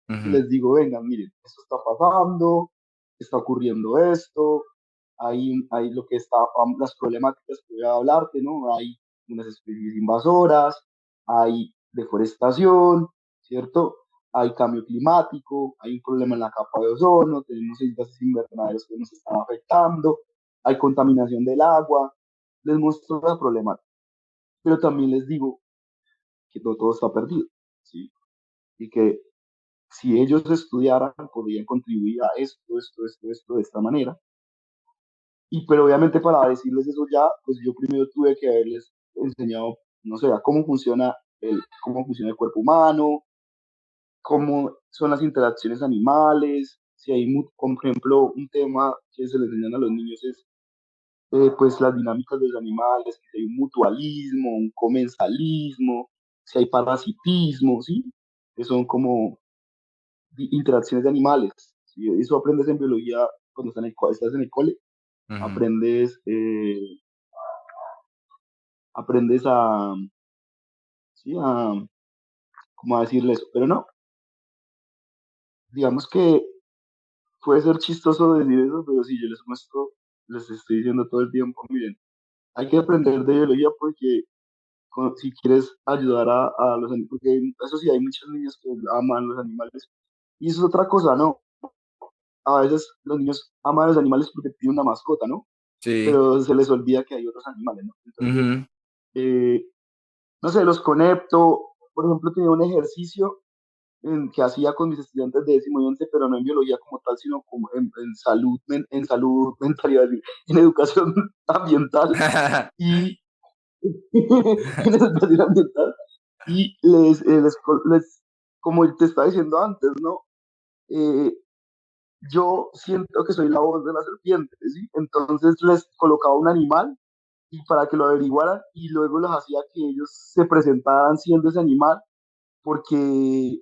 y Ujú. les digo, venga, miren, esto está pasando, está ocurriendo esto, hay lo que está, las problemáticas que voy a hablarte, ¿no? Hay unas especies invasoras, hay deforestación, ¿cierto? Hay cambio climático, hay un problema en la capa de ozono, tenemos seis gases invernaderos que nos están afectando, hay contaminación del agua, les muestro la problemática, pero también les digo que no todo está perdido, ¿sí? Y que si ellos estudiaran, podrían contribuir a esto de esta manera. Y pero obviamente para decirles eso ya, pues yo primero tuve que haberles enseñado, no sé, a cómo funciona el cuerpo humano, cómo son las interacciones animales, si hay, por ejemplo, un tema que se les enseñan a los niños es pues las dinámicas de los animales, si hay un mutualismo, un comensalismo, si hay parasitismo, ¿sí? Que son como interacciones de animales. ¿Sí? Eso aprendes en biología cuando estás en el cole, Ujú. aprendes, aprendes a, sí, ¿cómo a decirle eso? Pero no, digamos que puede ser chistoso decir eso, pero si yo les muestro, les estoy diciendo todo el tiempo, miren, hay que aprender de biología porque si quieres ayudar a los animales, porque eso sí, hay muchos niños que aman los animales, y eso es otra cosa, ¿no? A veces los niños aman a los animales porque tienen una mascota, ¿no? Sí. Pero se les olvida que hay otros animales, ¿no? Entonces, Ujú. eh, no sé, los conecto. Por ejemplo, tenía un ejercicio que hacía con mis estudiantes de décimo y once, pero no en biología como tal, sino como en salud, en salud mental, iba a decir, en educación ambiental y en educación ambiental. Y como te estaba diciendo antes, ¿no? Eh, yo siento que soy la voz de la serpiente, ¿sí? Entonces les colocaba un animal y para que lo averiguaran y luego los hacía que ellos se presentaran siendo ese animal porque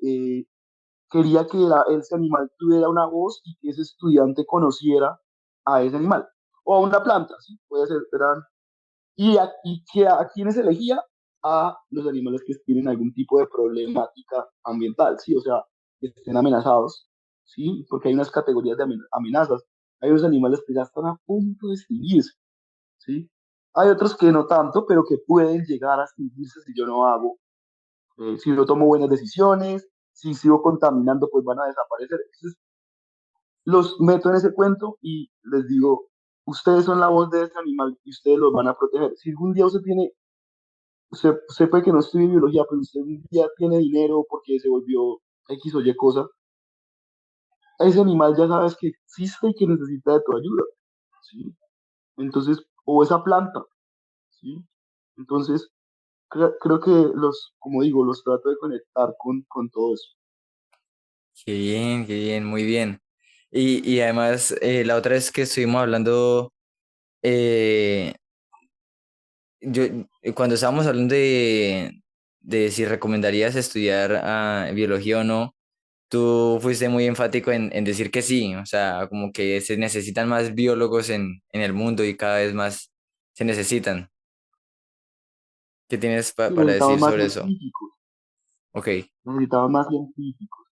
quería que ese animal tuviera una voz y que ese estudiante conociera a ese animal o a una planta, ¿sí? Puede ser, eran, a quienes elegía a los animales que tienen algún tipo de problemática ambiental, ¿sí? O sea, que estén amenazados, ¿sí? Porque hay unas categorías de amenazas. Hay unos animales que ya están a punto de extinguirse, ¿sí? Hay otros que no tanto, pero que pueden llegar a extinguirse si yo no hago, si no tomo buenas decisiones, si sigo contaminando, pues van a desaparecer. Entonces, los meto en ese cuento y les digo, ustedes son la voz de ese animal y ustedes los van a proteger. Si algún día usted puede que no estudie biología, pero usted un día tiene dinero porque se volvió X o Y cosa, ese animal ya sabes que existe y que necesita de tu ayuda, ¿sí? Entonces, o esa planta, ¿sí? Entonces, creo que como digo, los trato de conectar con todo eso. Qué bien, muy bien. Y además, la otra vez que estuvimos hablando, eh, yo, cuando estábamos hablando de si recomendarías estudiar biología o no, tú fuiste muy enfático en decir que sí, o sea, como que se necesitan más biólogos en el mundo y cada vez más se necesitan. ¿Qué tienes Sí, para necesitamos decir más sobre eso? científicos, Ok. necesitamos más científicos,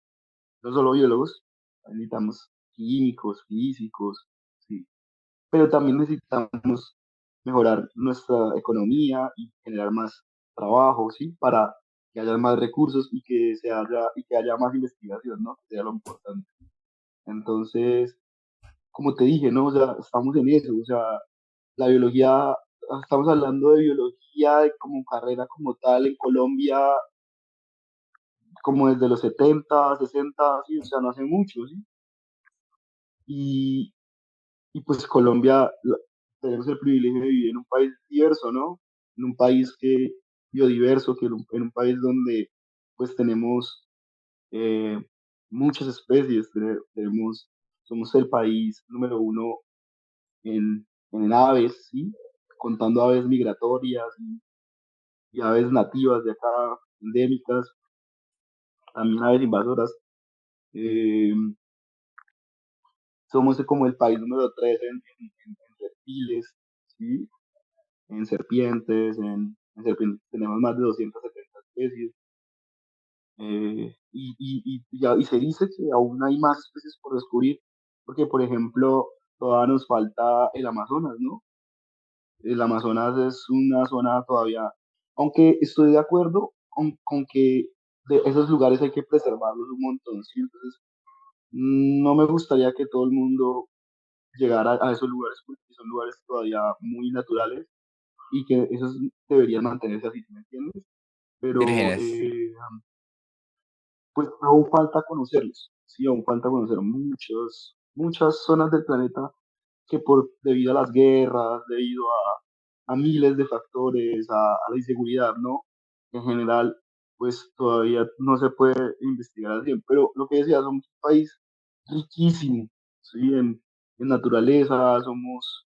no solo biólogos, necesitamos químicos, físicos, sí, pero también necesitamos mejorar nuestra economía y generar más trabajo, ¿sí? Para que haya más recursos y que haya más investigación, ¿no? Que sea lo importante. Entonces, como te dije, ¿no? O sea, estamos en eso, o sea, la biología, estamos hablando de biología como carrera como tal en Colombia, como desde los 70 60 sí, o sea, no hace mucho, ¿sí? Y, y pues Colombia, tenemos el privilegio de vivir en un país diverso, ¿no? En un país biodiverso, en un país donde pues tenemos eh, muchas especies, somos el país número uno en aves, ¿sí? Contando aves migratorias y aves nativas de acá, endémicas, también aves invasoras. Eh, Somos como el país número 3 en reptiles, ¿sí? En serpientes, En serpientes tenemos más de 270 especies. Y se dice que aún hay más especies por descubrir, porque, por ejemplo, todavía nos falta el Amazonas, ¿no? El Amazonas es una zona todavía, aunque estoy de acuerdo con que de esos lugares hay que preservarlos un montón, ¿sí? Entonces, no me gustaría que todo el mundo llegara a esos lugares, porque son lugares todavía muy naturales y que esos deberían mantenerse así, ¿me entiendes? Pero Vírgenes. pues aún falta conocerlos, sí, aún falta conocer muchas zonas del planeta que debido a las guerras, debido a miles de factores, a la inseguridad, ¿no? En general, pues todavía no se puede investigar al 100, pero lo que decía, somos un país riquísimo, ¿sí? En naturaleza, somos,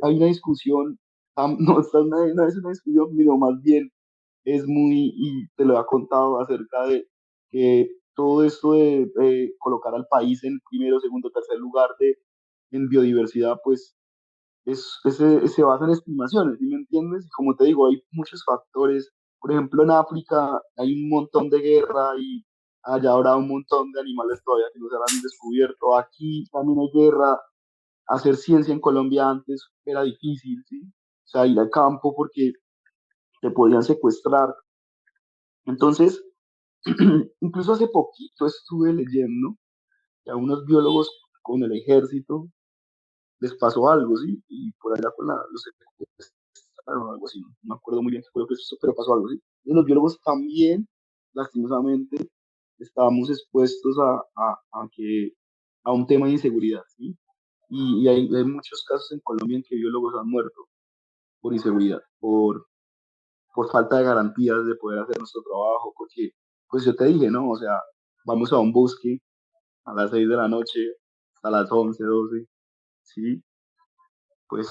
hay una discusión, no, no es una discusión, sino más bien es muy, y te lo ha contado acerca de que todo esto de colocar al país en primero, segundo, tercer lugar en biodiversidad, pues se basa en estimaciones, ¿sí me entiendes? Y como te digo, hay muchos factores. Por ejemplo, en África hay un montón de guerra y allá habrá un montón de animales todavía que no se han descubierto. Aquí también hay guerra. Hacer ciencia en Colombia antes era difícil, ¿sí? O sea, ir al campo porque te podían secuestrar. Entonces, incluso hace poquito estuve leyendo que a unos biólogos con el ejército les pasó algo, ¿sí? Y por allá con los secuestraron o algo así, no me acuerdo muy bien qué fue lo que pasó, pero pasó algo, ¿sí? Y los biólogos también, lastimosamente, estábamos expuestos a un tema de inseguridad, ¿sí? Y hay muchos casos en Colombia en que biólogos han muerto por inseguridad, por falta de garantías de poder hacer nuestro trabajo, porque, pues yo te dije, ¿no? O sea, vamos a un bosque a las 6 de la noche, hasta las 11 12, ¿sí? Pues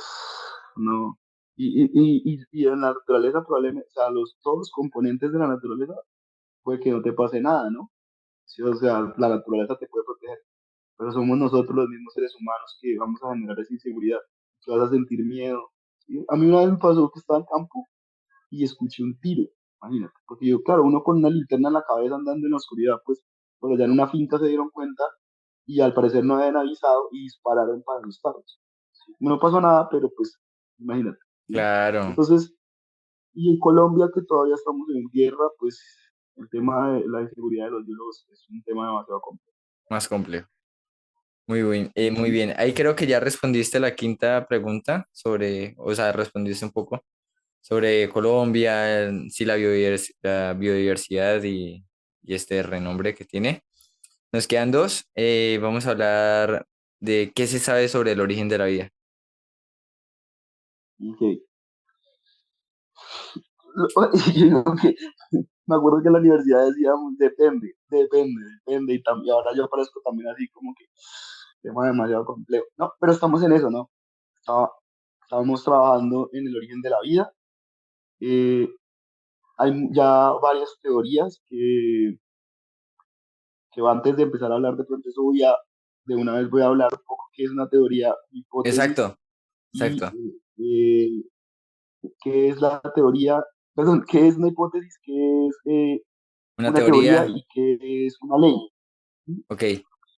no. Y en la naturaleza probablemente, o sea, todos los componentes de la naturaleza puede que no te pase nada, ¿no? Sí, o sea, la naturaleza te puede proteger, pero somos nosotros los mismos seres humanos que vamos a generar esa inseguridad, que vas a sentir miedo, ¿sí? A mí una vez me pasó que estaba en campo y escuché un tiro, imagínate, porque yo, claro, uno con una linterna en la cabeza andando en la oscuridad, pues, pero ya en una finca se dieron cuenta y al parecer no habían avisado y dispararon para asustarlos. No pasó nada, pero pues, imagínate, ¿sí? Claro, Entonces, y en Colombia, que todavía estamos en guerra, pues el tema de la inseguridad de los biólogos es un tema demasiado complejo. más complejo. Muy bien, muy Ujú. bien. Ahí creo que ya respondiste la quinta pregunta sobre, o sea, respondiste un poco sobre Colombia, sí, la biodiversidad y este renombre que tiene. Nos quedan dos. Vamos a hablar de qué se sabe sobre el origen de la vida. Ok. Yo digo que me acuerdo que en la universidad decíamos, depende, y ahora yo parezco también así como que tema demasiado complejo. No, pero estamos en eso, ¿no? Estaba- Estábamos trabajando en el origen de la vida. Eh, Hay ya varias teorías que antes de empezar a hablar de pronto eso de una vez voy a hablar un poco qué es una teoría, hipótesis Exacto, y exacto. qué es la teoría, perdón, qué es una hipótesis, qué es Una una teoría teoría, y qué es una ley, ¿sí? ok.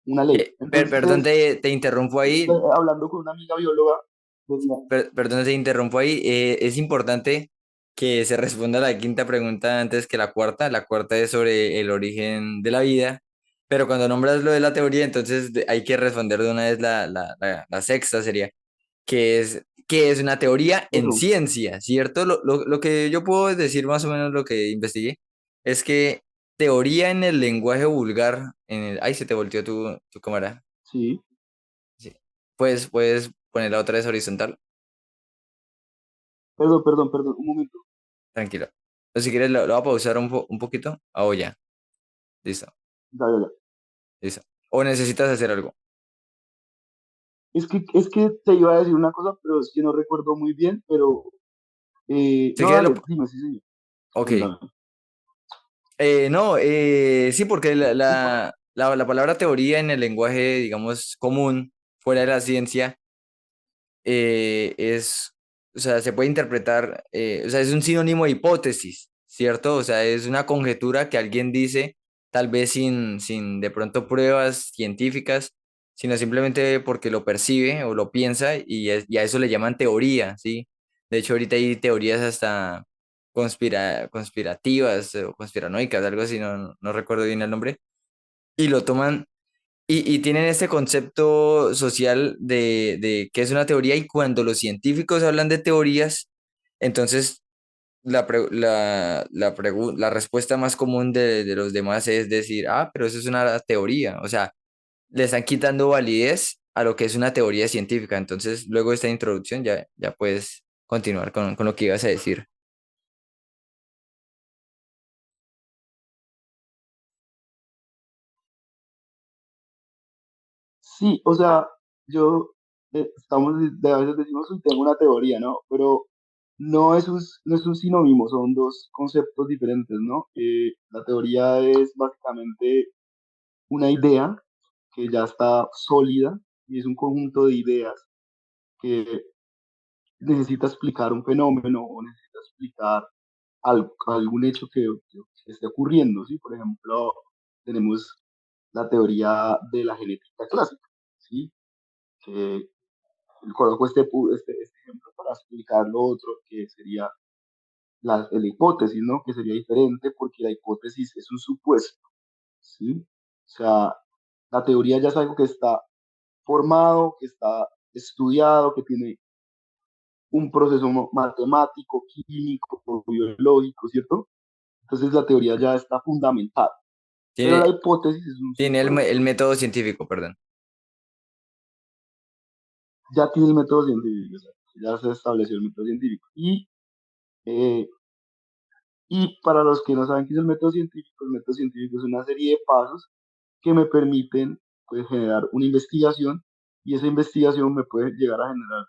Una ley. Perdón, Entonces, te interrumpo estoy ahí. hablando con una amiga bióloga, decía, Perdón, te interrumpo ahí. Es importante que se responda la quinta pregunta antes que la cuarta. La cuarta es sobre el origen de la vida, pero cuando nombras lo de la teoría, entonces hay que responder de una vez la sexta sería, que es una teoría en eso, ciencia, ¿cierto? Lo que yo puedo decir más o menos lo que investigué es que teoría en el lenguaje vulgar, ay, se te volteó tu cámara. sí, Sí. Puedes ponerla otra vez horizontal. perdón, un momento, Tranquilo. O si quieres, lo voy a pausar un poquito. Ah, o ya. Listo, ya, ya, ya. listo. O necesitas hacer algo. Es que te iba a decir una cosa, pero es que no recuerdo muy bien, pero Si no, quieres, dale, dime, sí, sí, ok. cuéntame. No, sí, porque Sí, la palabra teoría en el lenguaje, digamos, común, fuera de la ciencia, es o sea, se puede interpretar, o sea, es un sinónimo de hipótesis, ¿cierto? O sea, es una conjetura que alguien dice, tal vez sin de pronto pruebas científicas, sino simplemente porque lo percibe o lo piensa y a eso le llaman teoría, ¿sí? De hecho, ahorita hay teorías hasta conspirativas o conspiranoicas, algo así, no recuerdo bien el nombre, y lo toman y tienen este concepto social de que es una teoría y cuando los científicos hablan de teorías, entonces la respuesta más común de los demás es decir, ah, pero eso es una teoría, o sea, le están quitando validez a lo que es una teoría científica. Entonces, luego de esta introducción ya puedes continuar con lo que ibas a decir. Sí, o sea, yo, a veces decimos, "Uy, tengo una teoría, ¿no? Pero no es un sinónimo, son dos conceptos diferentes, ¿no? La teoría es básicamente una idea que ya está sólida y es un conjunto de ideas que necesita explicar un fenómeno o necesita explicar algún hecho que esté ocurriendo, ¿sí? Por ejemplo, tenemos la teoría de la genética clásica, ¿sí? Que coloco este ejemplo para explicar lo otro, que sería la hipótesis, ¿no? Que sería diferente porque la hipótesis es un supuesto, ¿sí? O sea, la teoría ya es algo que está formado, que está estudiado, que tiene un proceso matemático, químico, biológico, ¿cierto? Entonces la teoría ya está fundamentada, pero la Tiene, hipótesis es un tiene el supuesto, método científico, perdón. ya tiene el método científico, o sea, ya se estableció el método científico. Eh, y para los que no saben qué es el método científico es una serie de pasos que me permiten pues, generar una investigación y esa investigación me puede llegar a generar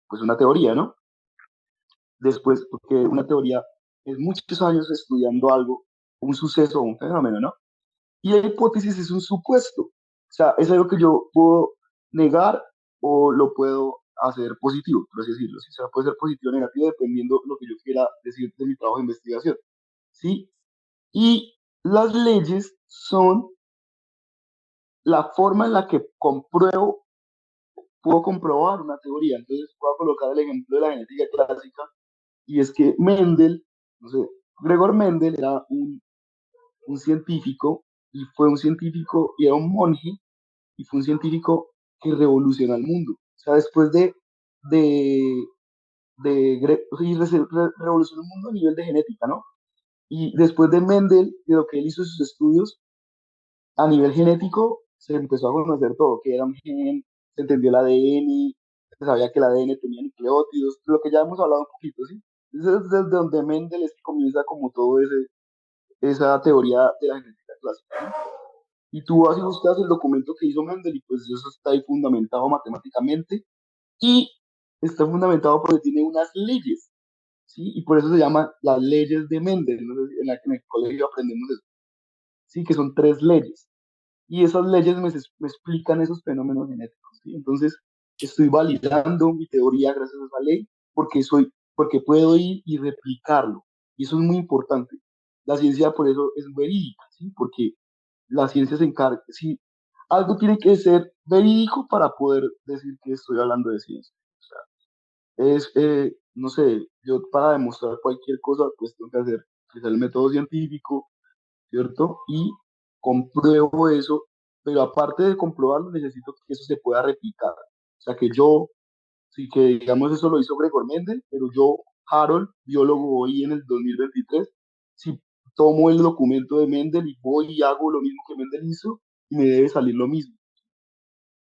pues una teoría, ¿no? Después, porque una teoría es muchos años estudiando algo, un suceso o un fenómeno, ¿no? Y la hipótesis es un supuesto. O sea, es algo que yo puedo negar o lo puedo hacer positivo, por así decirlo. ¿Sí? O sea, puede ser positivo o negativo dependiendo de lo que yo quiera decir de mi trabajo de investigación. ¿Sí? Y las leyes son la forma en la que puedo comprobar una teoría. Entonces, puedo colocar el ejemplo de la genética clásica y es que Mendel, no sé, Gregor Mendel era un científico y fue un científico y era un monje y fue un científico que revolucionó el mundo. O sea, después de, sí, revolucionó el mundo a nivel de genética, ¿no? Y después de Mendel, de lo que él hizo sus estudios, a nivel genético, se empezó a conocer todo, que era un gen, se entendió el ADN, se sabía que el ADN tenía nucleótidos, lo que ya hemos hablado un poquito, ¿sí? Entonces, desde donde Mendel es que comienza como todo esa teoría de la genética clásica, ¿no? Y tú vas y buscas el documento que hizo Mendel y pues eso está ahí fundamentado matemáticamente y está fundamentado porque tiene unas leyes, ¿sí? Y por eso se llama las leyes de Mendel, ¿no? En el colegio aprendemos eso, ¿sí? Que son tres leyes. Y esas leyes me explican esos fenómenos genéticos, ¿sí? Entonces, estoy validando mi teoría gracias a esa ley porque puedo ir y replicarlo. Y eso es muy importante. La ciencia por eso es verídica, ¿sí? Porque la ciencia se encarga, sí, algo tiene que ser verídico para poder decir que estoy hablando de ciencia. O sea, no sé, yo para demostrar cualquier cosa, pues tengo que hacer quizá el método científico, ¿cierto? Y compruebo eso, pero aparte de comprobarlo, necesito que eso se pueda replicar. O sea, que yo, sí que digamos eso lo hizo Gregor Mendel, pero yo, Harold, biólogo hoy en el 2023, si tomo el documento de Mendel y voy y hago lo mismo que Mendel hizo, y me debe salir lo mismo,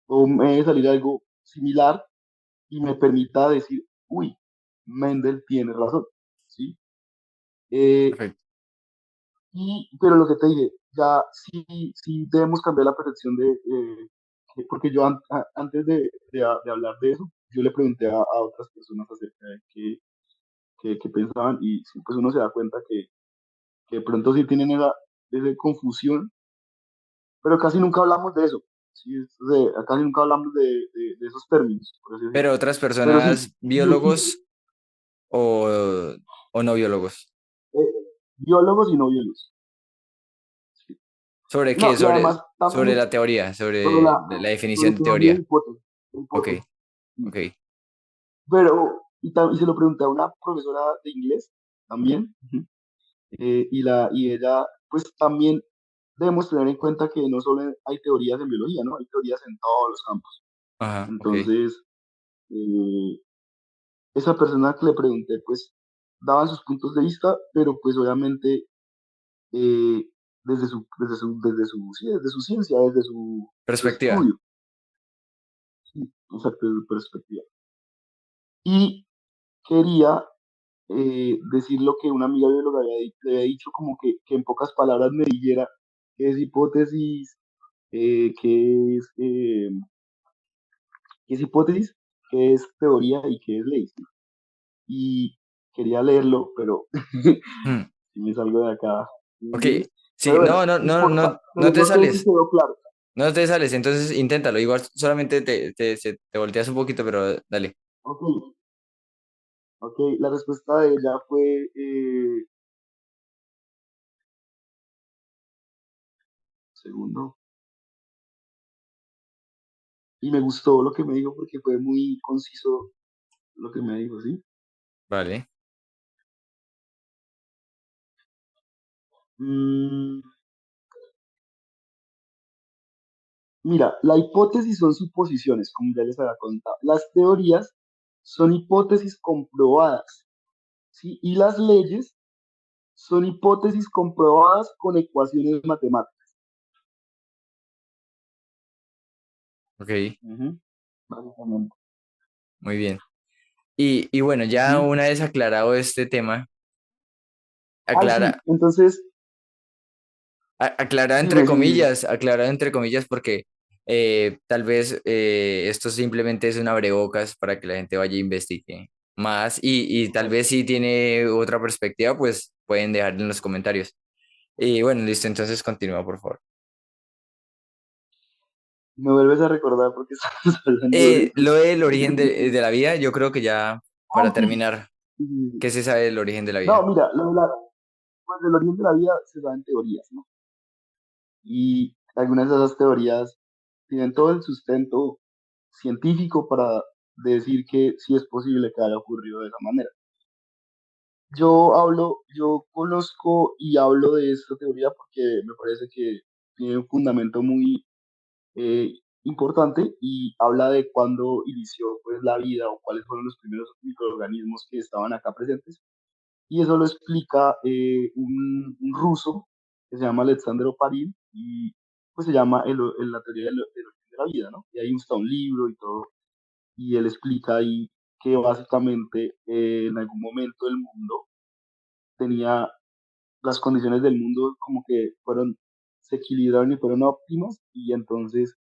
o me debe salir algo similar y me permita decir, uy, Mendel tiene razón, ¿sí? Eh, Perfecto. pero lo que te dije, ya sí debemos cambiar la percepción porque yo antes de hablar de eso, yo le pregunté a otras personas acerca de qué pensaban y sí, pues uno se da cuenta que de pronto sí tienen esa confusión, pero casi nunca hablamos de eso. ¿sí? Acá nunca hablamos de esos términos, por así decirlo. Pero otras Pero sí, personas, y, biólogos o, o no biólogos. biólogos y no biólogos. ¿Sí? ¿Sobre qué? No, y además Sobre también la teoría, sobre sobre la sobre definición de teoría de teoría. hipótesis. De Ok, hipótesis, sí. ok. Pero, y se lo pregunté a una profesora de inglés también, ujú, y ella, pues también debemos tener en cuenta que no solo hay teorías en biología, ¿no? Hay teorías en todos los campos. Ajá, ok. Entonces, eh, esa persona que le pregunté, pues, daban sus puntos de vista, pero pues obviamente eh, desde su ciencia, desde su Perspectiva. estudio, sí, exacto, desde su perspectiva. Y quería decir lo que una amiga bióloga le había dicho, como que en pocas palabras me dijera qué es hipótesis, qué es, qué es hipótesis, qué es teoría y qué es ley. ¿Sí? Y quería leerlo, pero Mm, si me salgo de acá, ¿sí me ok. entiendes? Sí, Pero bueno, no, no, no no, importa, no, pero no te no sé si sales. quedó claro. No te sales, entonces inténtalo. Igual solamente te volteas un poquito, pero dale. Ok, ok, la respuesta de ella fue, segundo, y me gustó lo que me dijo porque fue muy conciso lo que me dijo, ¿sí? Vale. Mm, mira, la hipótesis son suposiciones, como ya les había contado. Las teorías son hipótesis comprobadas, ¿sí? Y las leyes son hipótesis comprobadas con ecuaciones matemáticas. Ok, Ujú, básicamente. muy bien. Y bueno, ya Ujú. una vez aclarado este tema, Ay, aclara, sí, entonces, dime, sí, sí, sí. aclarado entre comillas, porque tal vez esto simplemente es un abrebocas para que la gente vaya e investigue más y tal Exacto. vez si tiene otra perspectiva, pues pueden dejar en los comentarios. Y bueno, listo, entonces continúa, por favor. Me vuelves a recordar porque estamos hablando de... Lo del origen de la vida, yo creo que ya Ah, para sí. terminar, Sí, sí, sí. ¿qué se sabe del origen de la No, vida? mira, pues del origen de la vida se dan teorías, ¿no? Y algunas de esas teorías tienen todo el sustento científico para decir que sí es posible que haya ocurrido de esa manera. Yo conozco y hablo de esta teoría porque me parece que tiene un fundamento muy importante y habla de cuándo inició pues la vida o cuáles fueron los primeros microorganismos que estaban acá presentes. Y eso lo explica un ruso que se llama Alexander Oparin y pues se llama la teoría del origen de la vida, ¿no? Y ahí está un libro y todo, y él explica ahí que básicamente en algún momento el mundo tenía las condiciones del mundo como que se equilibraron y fueron óptimas y entonces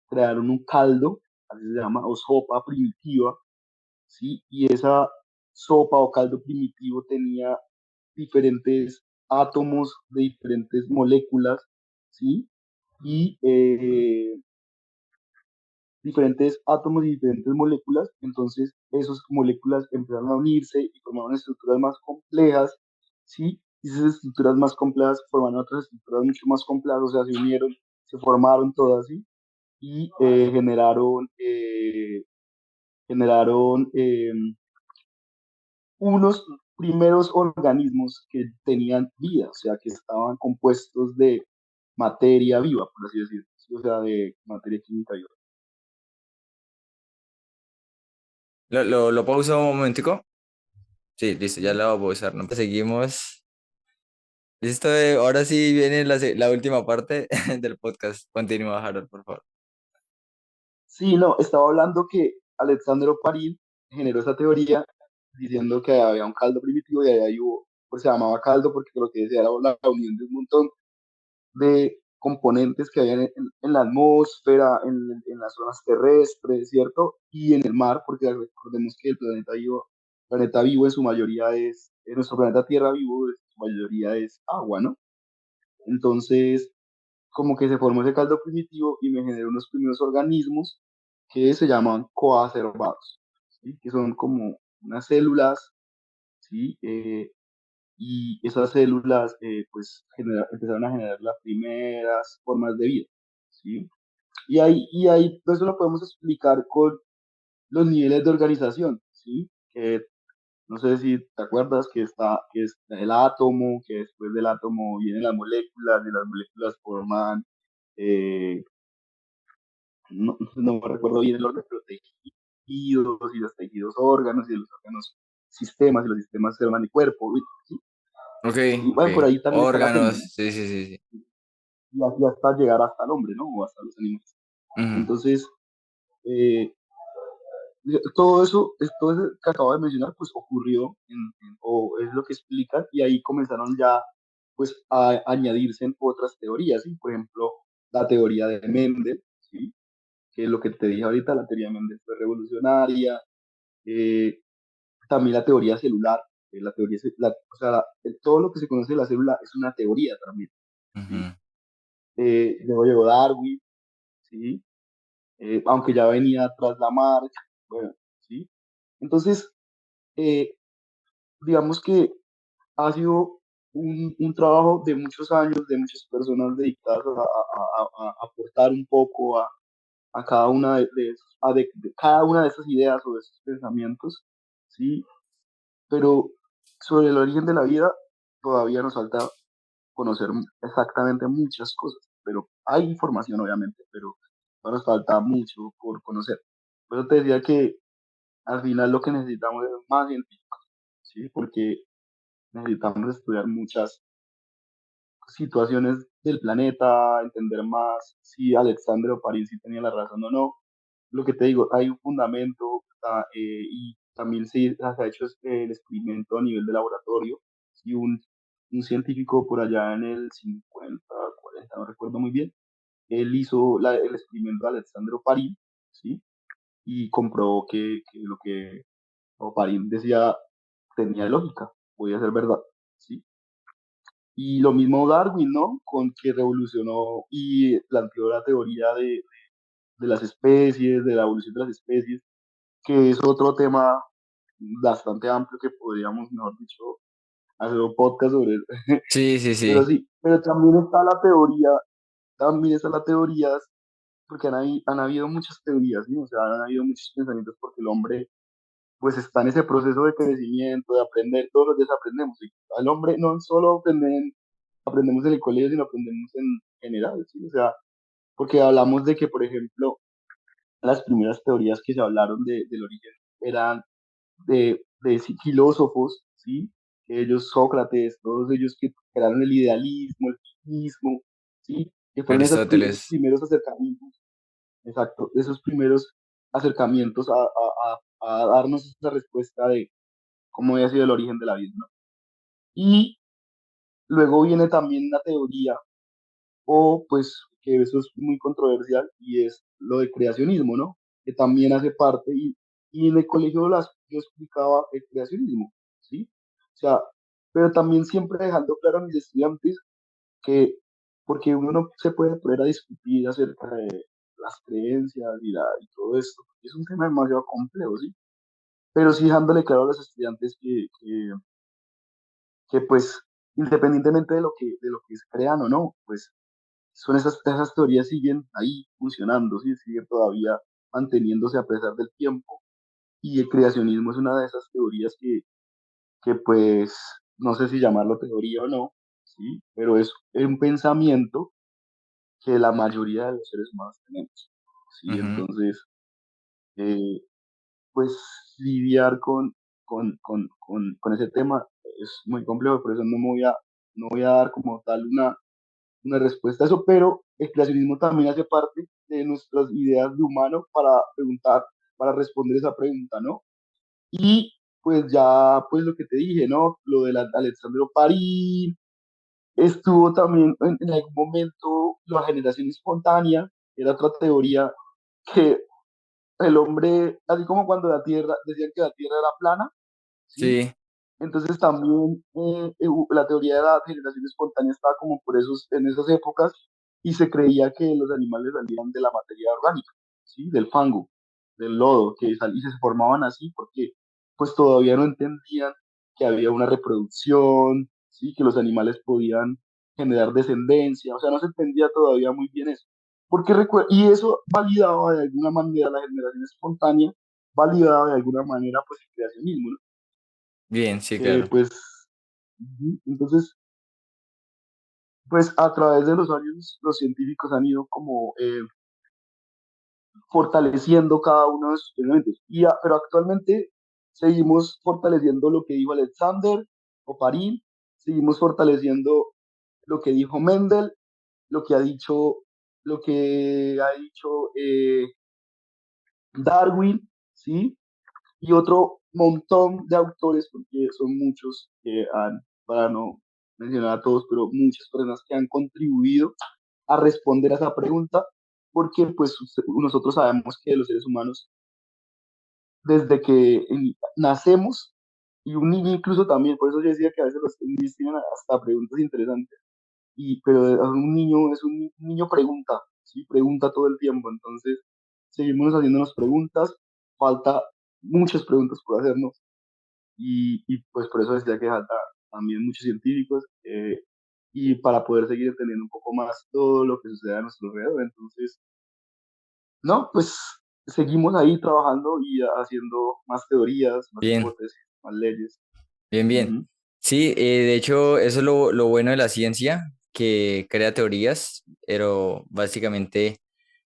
crearon un caldo, así se llama, o sopa primitiva, ¿sí? Y esa sopa o caldo primitivo tenía diferentes átomos de diferentes moléculas, ¿sí? Y diferentes átomos y diferentes moléculas, entonces esas moléculas empezaron a unirse y formaron estructuras más complejas, ¿sí? Y esas estructuras más complejas formaron otras estructuras mucho más complejas, o sea, se unieron, se formaron todas, ¿sí? Y generaron unos primeros organismos que tenían vida, o sea, que estaban compuestos de materia viva, por así decirlo, ¿sí? O sea, de materia química viva. Lo pauso un momentico? Sí, listo, ya lo voy a pausar, ¿no? Seguimos. Listo, ahora sí viene la última parte del podcast. Continúa, Harold, por favor. Sí, no, estaba hablando que Alexandre Oparin generó esa teoría diciendo que había un caldo primitivo y ahí hubo, pues se llamaba caldo porque lo que decía era la unión de un montón de componentes que había en la atmósfera, en las zonas terrestres, ¿cierto? Y en el mar, porque recordemos que el planeta vivo en su mayoría nuestro planeta Tierra vivo en su mayoría es agua, ¿no? Entonces, como que se formó ese caldo primitivo y me generó unos primeros organismos que se llaman coacervados, ¿sí? Que son como unas células, ¿sí? Y esas células pues empezaron a generar las primeras formas de vida, ¿sí? Y ahí pues, eso lo podemos explicar con los niveles de organización, ¿sí? Que no sé si te acuerdas que es el átomo, que después del átomo vienen las moléculas, y las moléculas forman, eh, no me recuerdo bien el orden, pero tejidos, y los tejidos órganos, y los órganos sistemas, y los sistemas forman el cuerpo, ¿sí? Ok, Y ok. bueno, por ahí también está la célula, ¿no? Órganos, sí, sí, sí, sí. Y así hasta llegar hasta el hombre, ¿no? O hasta los animales. Ujú, Entonces, eh, todo eso que acabo de mencionar, pues ocurrió o es lo que explican, y ahí comenzaron ya, pues, a añadirse en otras teorías, ¿sí? Por ejemplo, la teoría de Mendel, ¿sí? Que es lo que te dije ahorita, la teoría de Mendel fue revolucionaria, eh, también la teoría celular, la teoría, o sea, todo lo que se conoce de la célula es una teoría también, ¿sí? ujú. Luego llegó Darwin, ¿sí? Aunque ya venía tras Lamarck, bueno, ¿sí? Entonces, eh, digamos que ha sido un trabajo de muchos años, de muchas personas dedicadas a aportar un poco a cada una de cada una de esas ideas o de esos pensamientos, ¿sí? Pero sobre el origen de la vida todavía nos falta conocer exactamente muchas cosas, pero hay información obviamente, pero todavía nos falta mucho por conocer. Por eso te decía que al final lo que necesitamos es más científicos, ¿sí? Porque necesitamos estudiar muchas situaciones del planeta, entender más si Alexandre Oparín sí tenía la razón o no. Lo que te digo, hay un fundamento y también se ha hecho el experimento a nivel de laboratorio. Y un científico por allá en el 50, 40, no recuerdo muy bien, él hizo el experimento de Alexandre Oparín, ¿sí? Y comprobó que lo que Oparín decía tenía lógica, podía ser verdad, ¿sí? Y lo mismo Darwin, ¿no? Con que revolucionó y planteó la teoría de las especies, de la evolución de las especies, que es otro tema bastante amplio que podríamos, mejor dicho, hacer un podcast sobre él. Sí, sí, Pero sí. sí, pero también está la teoría, porque han habido muchas teorías, ¿sí? O sea, han habido muchos pensamientos porque el hombre pues está en ese proceso de crecimiento, de aprender, todos los días aprendemos. Y al hombre no solo aprendemos en el colegio, sino aprendemos en general, ¿sí? O sea, porque hablamos de que, por ejemplo, las primeras teorías que se hablaron del origen eran de filósofos, ¿sí? Ellos, Sócrates, todos ellos que crearon el idealismo, el fideísmo, ¿sí? Que fueron esos Aristóteles. primeros acercamientos, exacto, esos primeros acercamientos a darnos esa respuesta de cómo había sido el origen de la vida, ¿no? Y luego viene también la teoría, o pues que eso es muy controversial, y es lo de creacionismo, ¿no? Que también hace parte, y en el colegio yo explicaba el creacionismo, ¿sí? O sea, pero también siempre dejando claro a mis estudiantes que, porque uno no se puede poner a discutir acerca de las creencias y todo esto, es un tema demasiado complejo, ¿sí? Pero sí dejándole claro a los estudiantes que pues independientemente de lo que se crean o no, pues esas teorías siguen ahí funcionando, ¿sí? Siguen todavía manteniéndose a pesar del tiempo. Y el creacionismo es una de esas teorías que pues, no sé si llamarlo teoría o no, ¿sí? Pero es un pensamiento que la mayoría de los seres humanos tenemos, ¿sí? Ujú, Entonces, eh, pues lidiar con ese tema es muy complejo, por eso no voy a dar como tal una respuesta a eso, pero el creacionismo también hace parte de nuestras ideas de humano para preguntar, para responder esa pregunta, ¿no? Y pues ya, pues lo que te dije, ¿no? Lo de Alexandre Parín, estuvo también en algún momento la generación espontánea, era otra teoría que el hombre, así como cuando la Tierra, decían que la Tierra era plana, ¿sí? sí. Entonces también la teoría de la generación espontánea estaba como en esas épocas, y se creía que los animales salían de la materia orgánica, ¿sí? Del fango, del lodo, y se formaban así porque pues todavía no entendían que había una reproducción, ¿sí? Que los animales podían generar descendencia, o sea, no se entendía todavía muy bien eso. Y eso validaba de alguna manera la generación espontánea, validaba de alguna manera pues el creacionismo, ¿no? Bien, sí, claro. Pues, entonces, pues a través de los años los científicos han ido como fortaleciendo cada uno de sus elementos. Pero actualmente seguimos fortaleciendo lo que dijo Alexander o Parín, seguimos fortaleciendo lo que dijo Mendel, lo que ha dicho, lo que ha dicho Darwin, ¿sí? Y otro montón de autores, porque son muchos para no mencionar a todos, pero muchas personas que han contribuido a responder a esa pregunta, porque pues nosotros sabemos que los seres humanos, desde que nacemos, y un niño incluso también, por eso yo decía que a veces los niños tienen hasta preguntas interesantes, pero un niño un niño pregunta, ¿sí? Pregunta todo el tiempo, entonces seguimos haciéndonos preguntas, falta muchas preguntas por hacernos, pues por eso decía que falta también muchos científicos, y para poder seguir entendiendo un poco más todo lo que sucede a nuestro alrededor. Entonces, no, pues seguimos ahí trabajando y haciendo más teorías, más Bien, hipótesis, más leyes. bien, bien. Ujú. Sí, de hecho, eso es lo bueno de la ciencia, que crea teorías, pero básicamente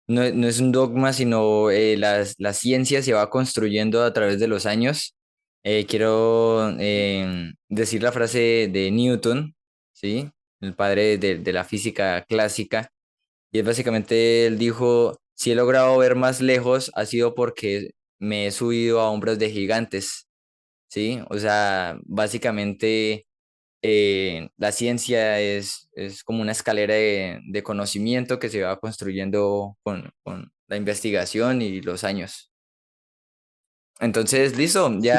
no es un dogma, sino la ciencia se va construyendo a través de los años. Quiero decir la frase de Newton, ¿sí? El padre de la física clásica. Y es básicamente, él dijo, si he logrado ver más lejos, ha sido porque me he subido a hombros de gigantes, ¿sí? O sea, básicamente la ciencia es como una escalera de conocimiento que se va construyendo con la investigación y los años. Entonces, listo, Sí,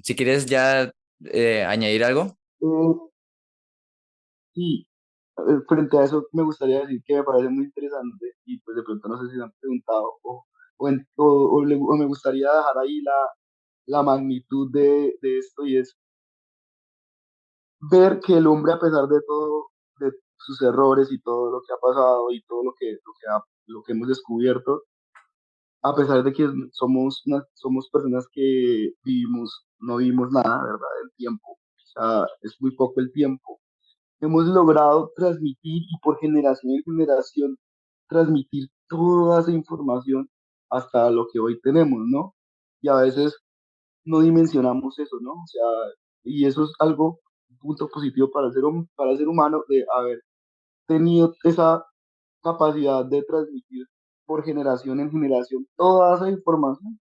si quieres ya añadir algo. eh, sí, frente a eso me gustaría decir que me parece muy interesante y pues de pronto no sé si me han preguntado o me gustaría dejar ahí la magnitud de esto y es ver que el hombre a pesar de todo, de sus errores y todo lo que ha pasado y todo lo que hemos descubierto, a pesar de que somos personas que no vivimos nada, ¿verdad? Del tiempo, o sea, es muy poco el tiempo. Hemos logrado transmitir y por generación en generación transmitir toda esa información hasta lo que hoy tenemos, ¿no? Y a veces no dimensionamos eso, ¿no? O sea, y eso es algo, un punto positivo para el ser humano de haber tenido esa capacidad de transmitir por generación en generación toda esa información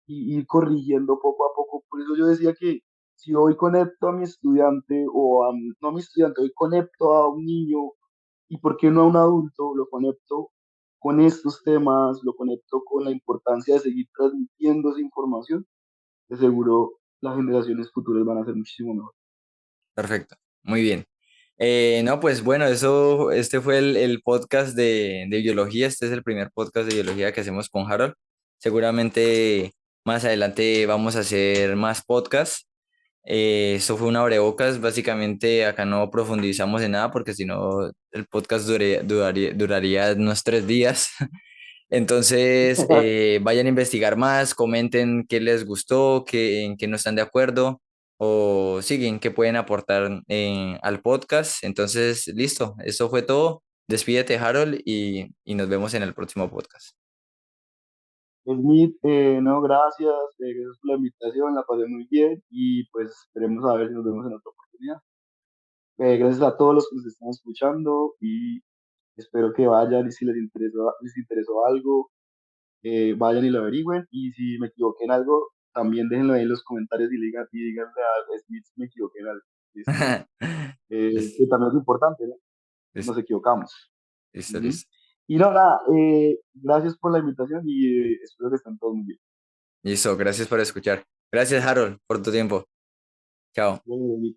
y ir corrigiendo poco a poco. Por eso yo decía que si hoy conecto a mi estudiante no a mi estudiante, hoy conecto a un niño y por qué no a un adulto, lo conecto con estos temas, lo conecto con la importancia de seguir transmitiendo esa información, de seguro las generaciones futuras van a ser muchísimo mejor. Perfecto, muy bien. No, pues bueno, este fue el podcast de biología. Este es el primer podcast de biología que hacemos con Harold. Seguramente más adelante vamos a hacer más podcasts. Esto fue un abrebocas. Básicamente acá no profundizamos en nada porque si no el podcast duraría unos 3 días. Entonces, vayan a investigar más, comenten qué les gustó, en qué no están de acuerdo o siguen, qué pueden aportar al podcast. Entonces, listo, eso fue todo. Despídete, Harold, y nos vemos en el próximo podcast. Smith, no, gracias, gracias por la invitación, la pasé muy bien y pues esperemos a ver si nos vemos en otra oportunidad. Gracias a todos los que nos están escuchando y espero que vayan y si les interesó algo, vayan y lo averigüen y si me equivoqué en algo, también déjenlo ahí en los comentarios y díganle a Smith si me equivoqué en algo. ¿Listo? Listo, Que también es importante, ¿no? Nos listo, equivocamos. listo, Ujú. listo. Y no, nada, gracias por la invitación y espero que estén todos muy bien. Listo, gracias por escuchar. Gracias, Harold, por tu tiempo. Chao. Bueno,